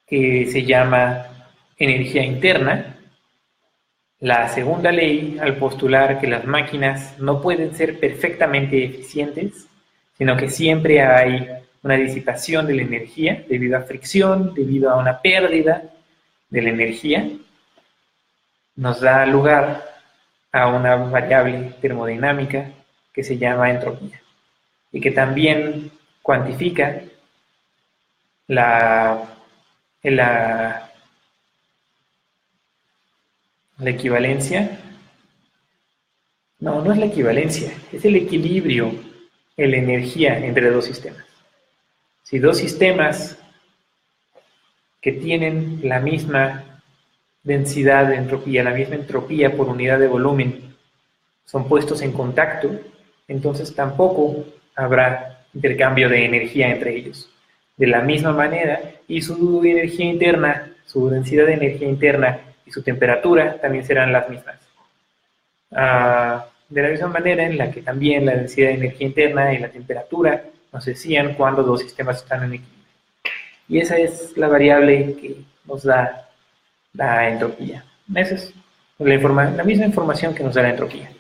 que se llama energía interna. La segunda ley, al postular que las máquinas no pueden ser perfectamente eficientes, sino que siempre hay una disipación de la energía debido a fricción, debido a una pérdida de la energía, nos da lugar a una variable termodinámica que se llama entropía y que también cuantifica la equivalencia. No es la equivalencia, es el equilibrio en la energía entre dos sistemas. Si dos sistemas que tienen la misma densidad de entropía, la misma entropía por unidad de volumen, son puestos en contacto, entonces tampoco habrá intercambio de energía entre ellos. De la misma manera, y su energía interna, su densidad de energía interna y su temperatura también serán las mismas. De la misma manera en la que también la densidad de energía interna y la temperatura nos decían cuando dos sistemas están en equilibrio. Y esa es la variable que nos da la entropía. Esa es la misma información que nos da la entropía.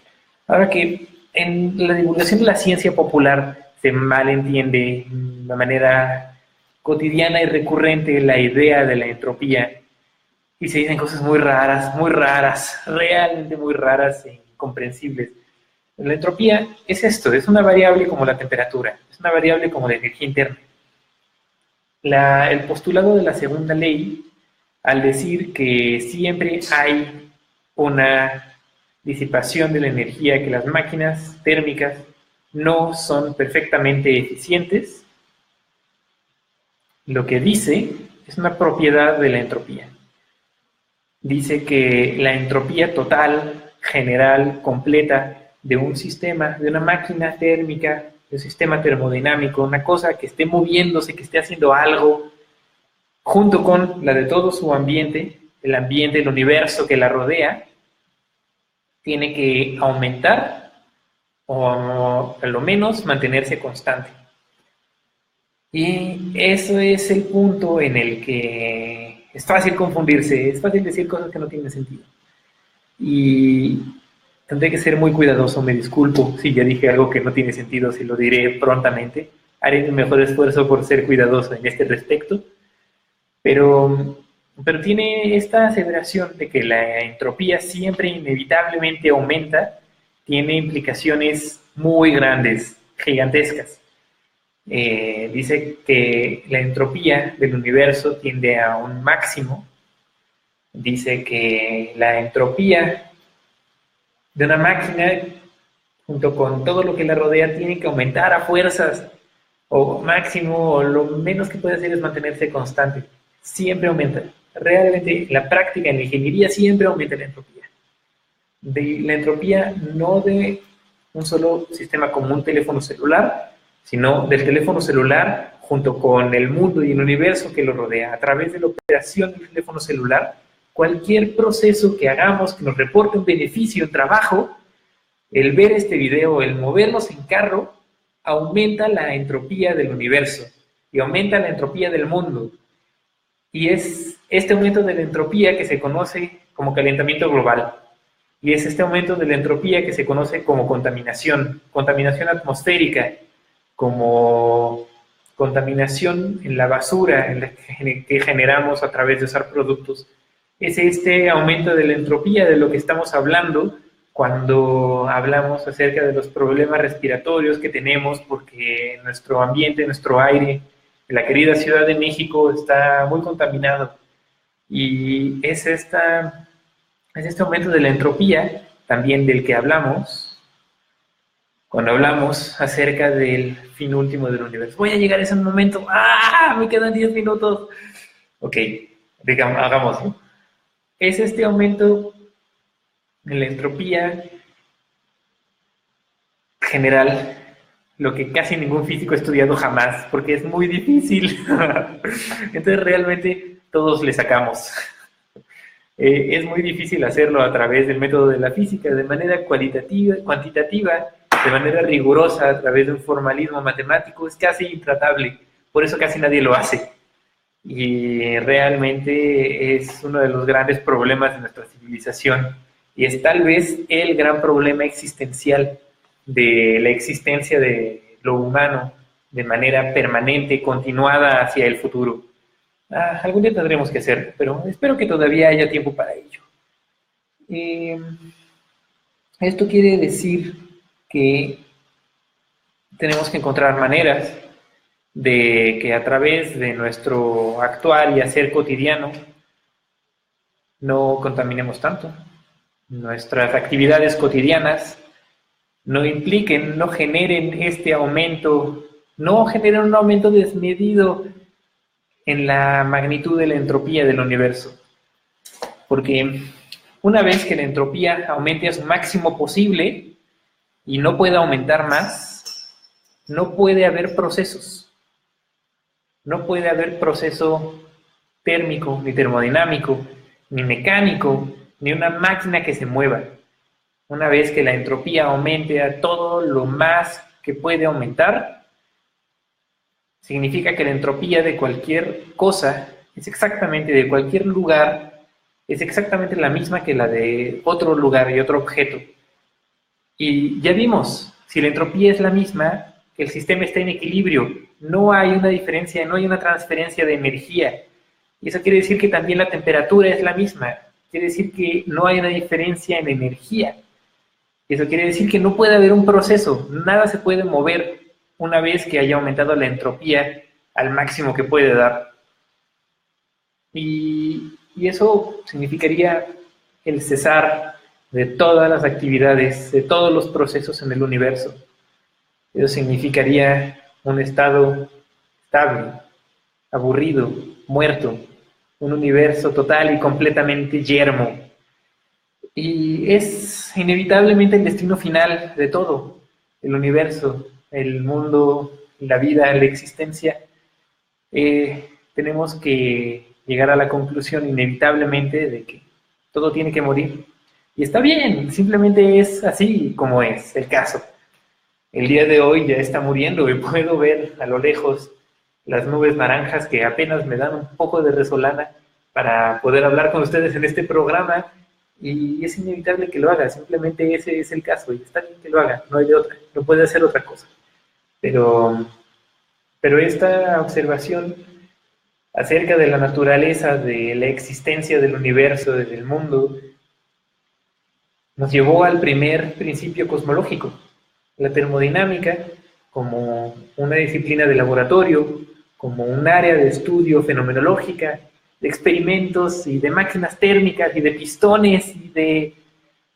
Ahora que en la divulgación de la ciencia popular se malentiende de manera cotidiana y recurrente la idea de la entropía y se dicen cosas muy raras, realmente muy raras e incomprensibles. La entropía es esto, es una variable como la temperatura, es una variable como la energía interna. El postulado de la segunda ley, al decir que siempre hay una disipación de la energía, que las máquinas térmicas no son perfectamente eficientes, lo que dice es una propiedad de la entropía. Dice que la entropía total, general, completa de un sistema, de una máquina térmica, de un sistema termodinámico, una cosa que esté moviéndose, que esté haciendo algo, junto con la de todo su ambiente, el universo que la rodea, tiene que aumentar o a lo menos mantenerse constante. Y eso es el punto en el que es fácil confundirse, es fácil decir cosas que no tienen sentido. Y tendré que ser muy cuidadoso, me disculpo si ya dije algo que no tiene sentido, si lo diré prontamente. Haré mi mejor esfuerzo por ser cuidadoso en este respecto. Pero tiene esta aseveración de que la entropía siempre inevitablemente aumenta, tiene implicaciones muy grandes, gigantescas. Dice que la entropía del universo tiende a un máximo. Dice que la entropía de una máquina, junto con todo lo que la rodea, tiene que aumentar a fuerzas, o máximo, o lo menos que puede hacer es mantenerse constante. Siempre aumenta. Realmente, en la práctica, en la ingeniería, siempre aumenta la entropía. La entropía no de un solo sistema como un teléfono celular, sino del teléfono celular junto con el mundo y el universo que lo rodea. A través de la operación del teléfono celular, cualquier proceso que hagamos que nos reporte un beneficio, un trabajo, el ver este video, el movernos en carro, aumenta la entropía del universo y aumenta la entropía del mundo. Y es este aumento de la entropía que se conoce como calentamiento global. Y es este aumento de la entropía que se conoce como contaminación atmosférica, como contaminación en la basura que generamos a través de usar productos. Es este aumento de la entropía de lo que estamos hablando cuando hablamos acerca de los problemas respiratorios que tenemos porque nuestro ambiente, nuestro aire, la querida Ciudad de México está muy contaminado. Y es este aumento de la entropía, también del que hablamos, cuando hablamos acerca del fin último del universo. Voy a llegar a ese momento. ¡Ah! Me quedan 10 minutos. Ok, digamos, hagámoslo. Es este aumento de la entropía general, lo que casi ningún físico ha estudiado jamás, porque es muy difícil. Entonces realmente todos le sacamos. Es muy difícil hacerlo a través del método de la física, de manera cuantitativa, de manera rigurosa, a través de un formalismo matemático, es casi intratable. Por eso casi nadie lo hace. Y realmente es uno de los grandes problemas de nuestra civilización. Y es tal vez el gran problema existencial de la existencia de lo humano de manera permanente, continuada hacia el futuro. Algún día tendremos que hacerlo, pero espero que todavía haya tiempo para ello. Esto quiere decir que tenemos que encontrar maneras de que a través de nuestro actuar y hacer cotidiano no contaminemos tanto. Nuestras actividades cotidianas no impliquen, no generen este aumento, no generen un aumento desmedido en la magnitud de la entropía del universo. Porque una vez que la entropía aumente a su máximo posible y no pueda aumentar más, no puede haber procesos. No puede haber proceso térmico, ni termodinámico, ni mecánico, ni una máquina que se mueva. Una vez que la entropía aumente a todo lo más que puede aumentar, significa que la entropía de cualquier cosa es exactamente, de cualquier lugar, es exactamente la misma que la de otro lugar y otro objeto. Y ya vimos, si la entropía es la misma, que el sistema está en equilibrio, no hay una diferencia, no hay una transferencia de energía. Y eso quiere decir que también la temperatura es la misma, quiere decir que no hay una diferencia en energía. Eso quiere decir que no puede haber un proceso, nada se puede mover una vez que haya aumentado la entropía al máximo que puede dar. Y eso significaría el cesar de todas las actividades, de todos los procesos en el universo. Eso significaría un estado estable, aburrido, muerto, un universo total y completamente yermo. Y es inevitablemente el destino final de todo, el universo, el mundo, la vida, la existencia. Tenemos que llegar a la conclusión inevitablemente de que todo tiene que morir. Y está bien, simplemente es así como es el caso. El día de hoy ya está muriendo y puedo ver a lo lejos las nubes naranjas que apenas me dan un poco de resolana para poder hablar con ustedes en este programa. Y es inevitable que lo haga, simplemente ese es el caso y está bien que lo haga, no hay de otra, no puede hacer otra cosa. Pero esta observación acerca de la naturaleza, de la existencia del universo, del mundo, nos llevó al primer principio cosmológico, la termodinámica, como una disciplina de laboratorio, como un área de estudio fenomenológica, de experimentos y de máquinas térmicas y de pistones y de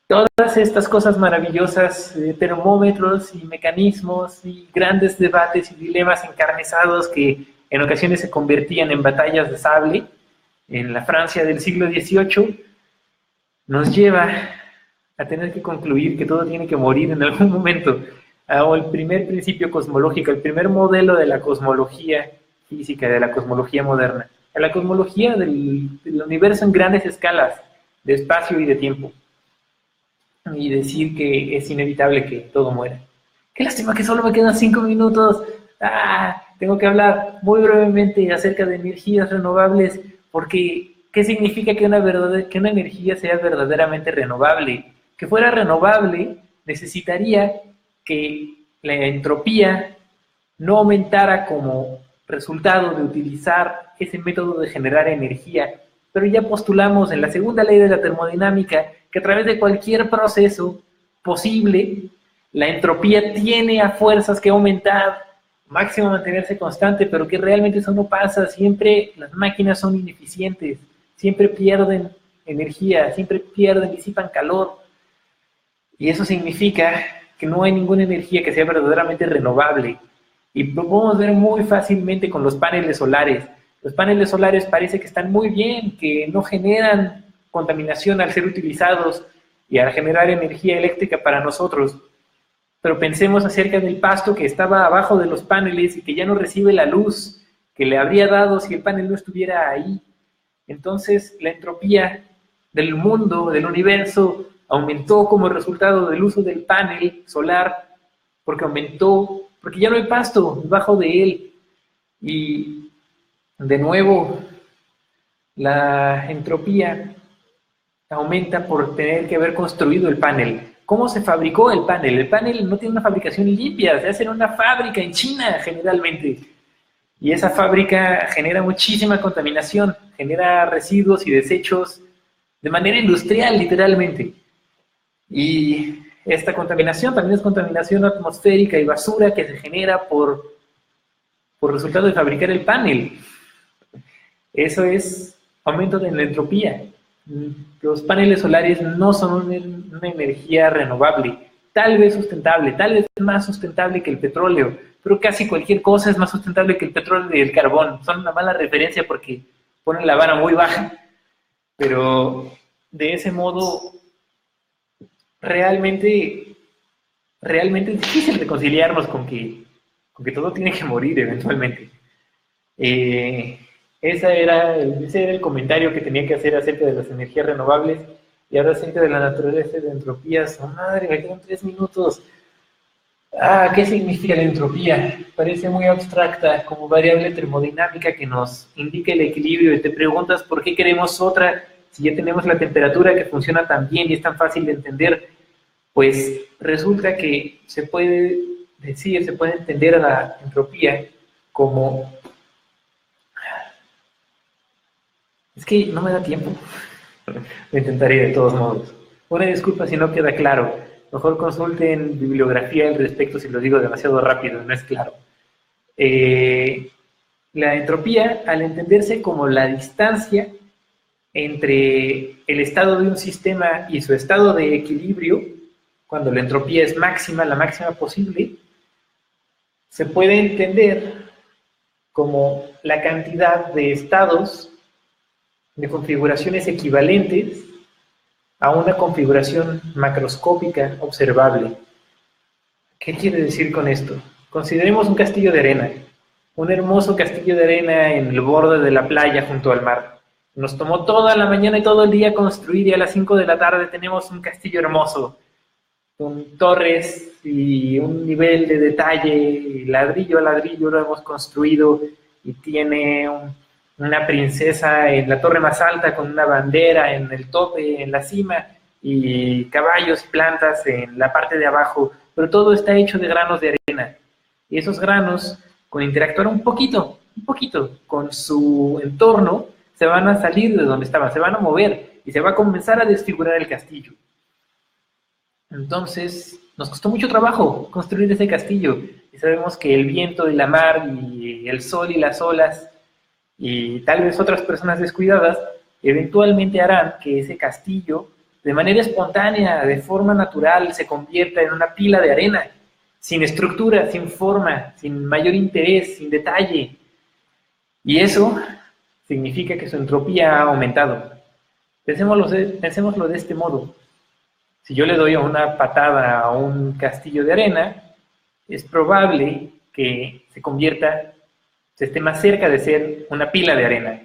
todas estas cosas maravillosas, de termómetros y mecanismos y grandes debates y dilemas encarnizados que en ocasiones se convertían en batallas de sable en la Francia del siglo XVIII, nos lleva a tener que concluir que todo tiene que morir en algún momento. El primer principio cosmológico, el primer modelo de la cosmología física, de la cosmología moderna, a la cosmología del universo en grandes escalas de espacio y de tiempo, y decir que es inevitable que todo muera. Qué lástima que solo me quedan 5 minutos. Tengo que hablar muy brevemente acerca de energías renovables, porque ¿qué significa que una energía sea verdaderamente renovable? Que fuera renovable necesitaría que la entropía no aumentara como resultado de utilizar ese método de generar energía. Pero ya postulamos en la segunda ley de la termodinámica que a través de cualquier proceso posible, la entropía tiene a fuerzas que aumentar máximo mantenerse constante, pero que realmente eso no pasa. Siempre las máquinas son ineficientes, siempre pierden energía, siempre pierden, disipan calor. Y eso significa que no hay ninguna energía que sea verdaderamente renovable. Y lo podemos ver muy fácilmente con los paneles solares. Los paneles solares parece que están muy bien, que no generan contaminación al ser utilizados y al generar energía eléctrica para nosotros. Pero pensemos acerca del pasto que estaba abajo de los paneles y que ya no recibe la luz que le habría dado si el panel no estuviera ahí. Entonces, la entropía del mundo, del universo, aumentó como resultado del uso del panel solar, porque ya no hay pasto debajo de él. Y de nuevo, la entropía aumenta por tener que haber construido el panel. ¿Cómo se fabricó el panel? El panel no tiene una fabricación limpia, se hace en una fábrica en China generalmente. Y esa fábrica genera muchísima contaminación, genera residuos y desechos de manera industrial, literalmente. Y esta contaminación también es contaminación atmosférica y basura que se genera por resultado de fabricar el panel. Eso es aumento de la entropía. Los paneles solares no son una energía renovable, tal vez sustentable, tal vez más sustentable que el petróleo, pero casi cualquier cosa es más sustentable que el petróleo y el carbón. Son una mala referencia porque ponen la vara muy baja, pero de ese modo realmente es difícil reconciliarnos con que todo tiene que morir eventualmente. Ese era el comentario que tenía que hacer acerca de las energías renovables. Y ahora acerca de la naturaleza de entropías. ¡Oh, madre! Me quedan 3 minutos. ¿Qué significa la entropía? Parece muy abstracta, como variable termodinámica que nos indica el equilibrio. Y te preguntas por qué queremos otra si ya tenemos la temperatura que funciona tan bien y es tan fácil de entender. Pues resulta que se puede entender a la entropía como... Es que no me da tiempo. Lo intentaré de todos modos. Una disculpa si no queda claro. Mejor consulten bibliografía al respecto si lo digo demasiado rápido, no es claro. La entropía, al entenderse como la distancia entre el estado de un sistema y su estado de equilibrio, cuando la entropía es máxima, la máxima posible, se puede entender como la cantidad de estados de configuraciones equivalentes a una configuración macroscópica observable. ¿Qué quiere decir con esto? Consideremos un castillo de arena, un hermoso castillo de arena en el borde de la playa junto al mar. Nos tomó toda la mañana y todo el día construir y a las 5 de la tarde tenemos un castillo hermoso, con torres y un nivel de detalle, ladrillo a ladrillo lo hemos construido y tiene una princesa en la torre más alta con una bandera en el tope, en la cima, y caballos y plantas en la parte de abajo, pero todo está hecho de granos de arena. Y esos granos, con interactuar un poquito con su entorno, se van a salir de donde estaban, se van a mover y se va a comenzar a desfigurar el castillo. Entonces, nos costó mucho trabajo construir ese castillo y sabemos que el viento y la mar y el sol y las olas y tal vez otras personas descuidadas, eventualmente harán que ese castillo, de manera espontánea, de forma natural, se convierta en una pila de arena, sin estructura, sin forma, sin mayor interés, sin detalle. Y eso significa que su entropía ha aumentado. Pensémoslo de este modo. Si yo le doy una patada a un castillo de arena, es probable que se esté más cerca de ser una pila de arena.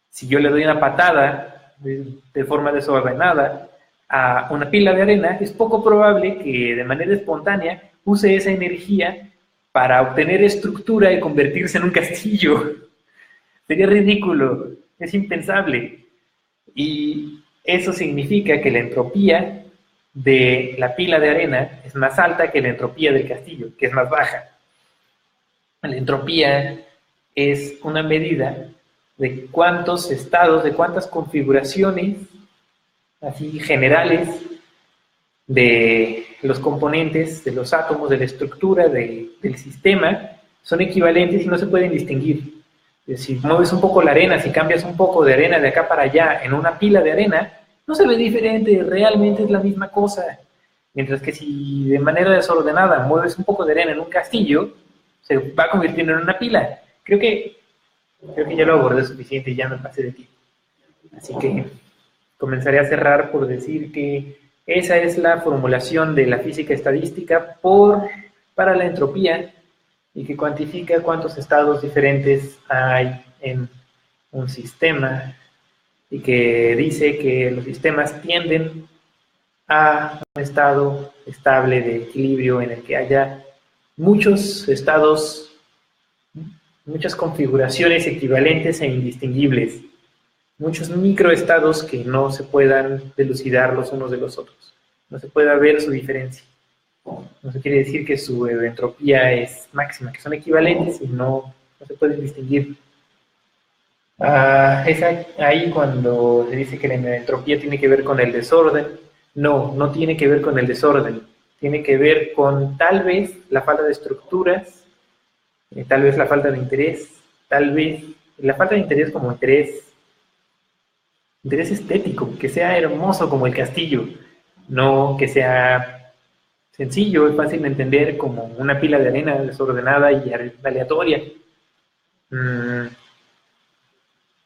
Si yo le doy una patada de forma desordenada a una pila de arena, es poco probable que de manera espontánea use esa energía para obtener estructura y convertirse en un castillo. Sería ridículo, es impensable. Y eso significa que la entropía de la pila de arena es más alta que la entropía del castillo, que es más baja. La entropía es una medida de cuántos estados, de cuántas configuraciones así generales de los componentes, de los átomos, de la estructura del sistema son equivalentes y no se pueden distinguir. Si mueves un poco la arena, si cambias un poco de arena de acá para allá en una pila de arena, no se ve diferente, realmente es la misma cosa. Mientras que si de manera desordenada mueves un poco de arena en un castillo, se va convirtiendo en una pila. Creo que ya lo abordé suficiente y ya me pasé de tiempo. Así que comenzaré a cerrar por decir que esa es la formulación de la física estadística para la entropía, y que cuantifica cuántos estados diferentes hay en un sistema, y que dice que los sistemas tienden a un estado estable de equilibrio en el que haya muchos estados, muchas configuraciones equivalentes e indistinguibles, muchos microestados que no se puedan dilucidar los unos de los otros, no se pueda ver su diferencia. No se quiere decir que su entropía es máxima, que son equivalentes y no se pueden distinguir. Es ahí cuando se dice que la entropía tiene que ver con el desorden. No tiene que ver con el desorden. Tiene que ver con tal vez la falta de estructuras, tal vez la falta de interés, tal vez la falta de interés como interés estético, que sea hermoso como el castillo, no que sea sencillo, es fácil de entender como una pila de arena desordenada y aleatoria.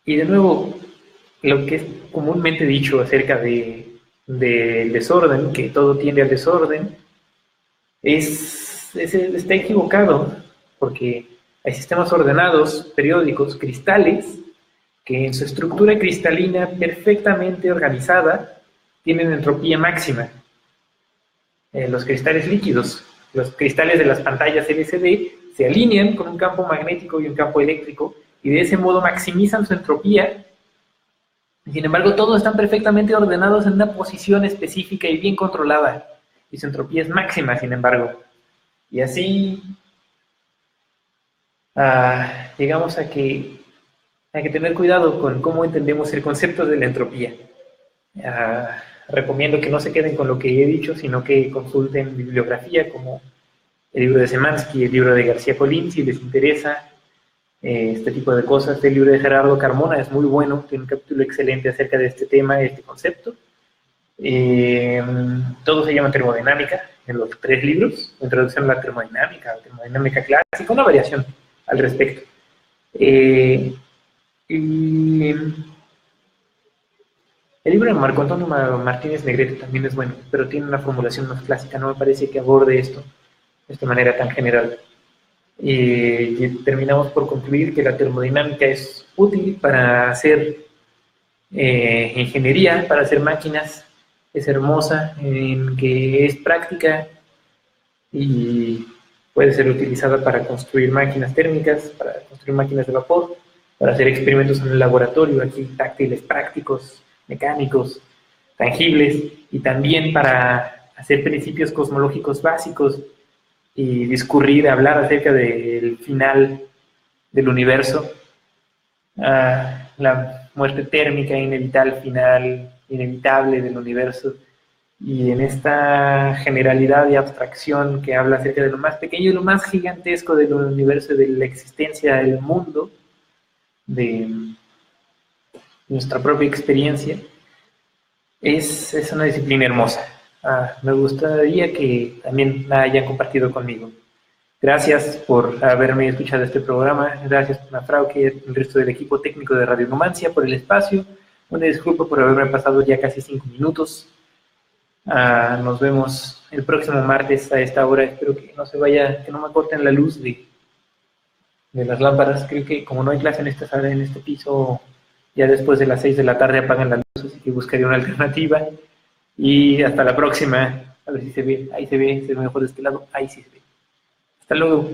Y de nuevo, lo que es comúnmente dicho acerca del desorden, que todo tiende al desorden, está equivocado, porque hay sistemas ordenados, periódicos, cristales, que en su estructura cristalina perfectamente organizada tienen entropía máxima. Los cristales líquidos, los cristales de las pantallas LCD, se alinean con un campo magnético y un campo eléctrico, y de ese modo maximizan su entropía. Sin embargo, todos están perfectamente ordenados en una posición específica y bien controlada, y su entropía es máxima, sin embargo. Y así llegamos a que hay que tener cuidado con cómo entendemos el concepto de la entropía. Recomiendo que no se queden con lo que he dicho, sino que consulten bibliografía como el libro de Szymanski, el libro de García Colín, si les interesa este tipo de cosas. El libro de Gerardo Carmona es muy bueno, tiene un capítulo excelente acerca de este tema, este concepto. Todo se llama termodinámica en los 3 libros, introducción a la termodinámica clásica, una variación al respecto. El libro de Marco Antonio Martínez Negrete también es bueno, pero tiene una formulación más clásica, no me parece que aborde esto de esta manera tan general. Y terminamos por concluir que la termodinámica es útil para hacer ingeniería, para hacer máquinas, es hermosa, en que es práctica y puede ser utilizada para construir máquinas térmicas, para construir máquinas de vapor, para hacer experimentos en el laboratorio, aquí táctiles, prácticos, mecánicos, tangibles, y también para hacer principios cosmológicos básicos y discurrir, hablar acerca del final del universo, la muerte térmica inevitable, final inevitable del universo, y en esta generalidad y abstracción que habla acerca de lo más pequeño y lo más gigantesco del universo, de la existencia del mundo, de nuestra propia experiencia, es una disciplina hermosa. Me gustaría que también la hayan compartido conmigo. Gracias por haberme escuchado este programa. Gracias a Frauke y el resto del equipo técnico de Radio Numancia por el espacio. Una disculpa por haberme pasado ya casi 5 minutos. Nos vemos el próximo martes a esta hora. Espero que no se vaya, que no me corten la luz de las lámparas. Creo que como no hay clase en esta sala, en este piso, ya después de las 6 de la tarde apagan la luz, así que buscaré una alternativa. Y hasta la próxima. A ver si se ve. Ahí se ve mejor de este lado. Ahí sí se ve. Hasta luego.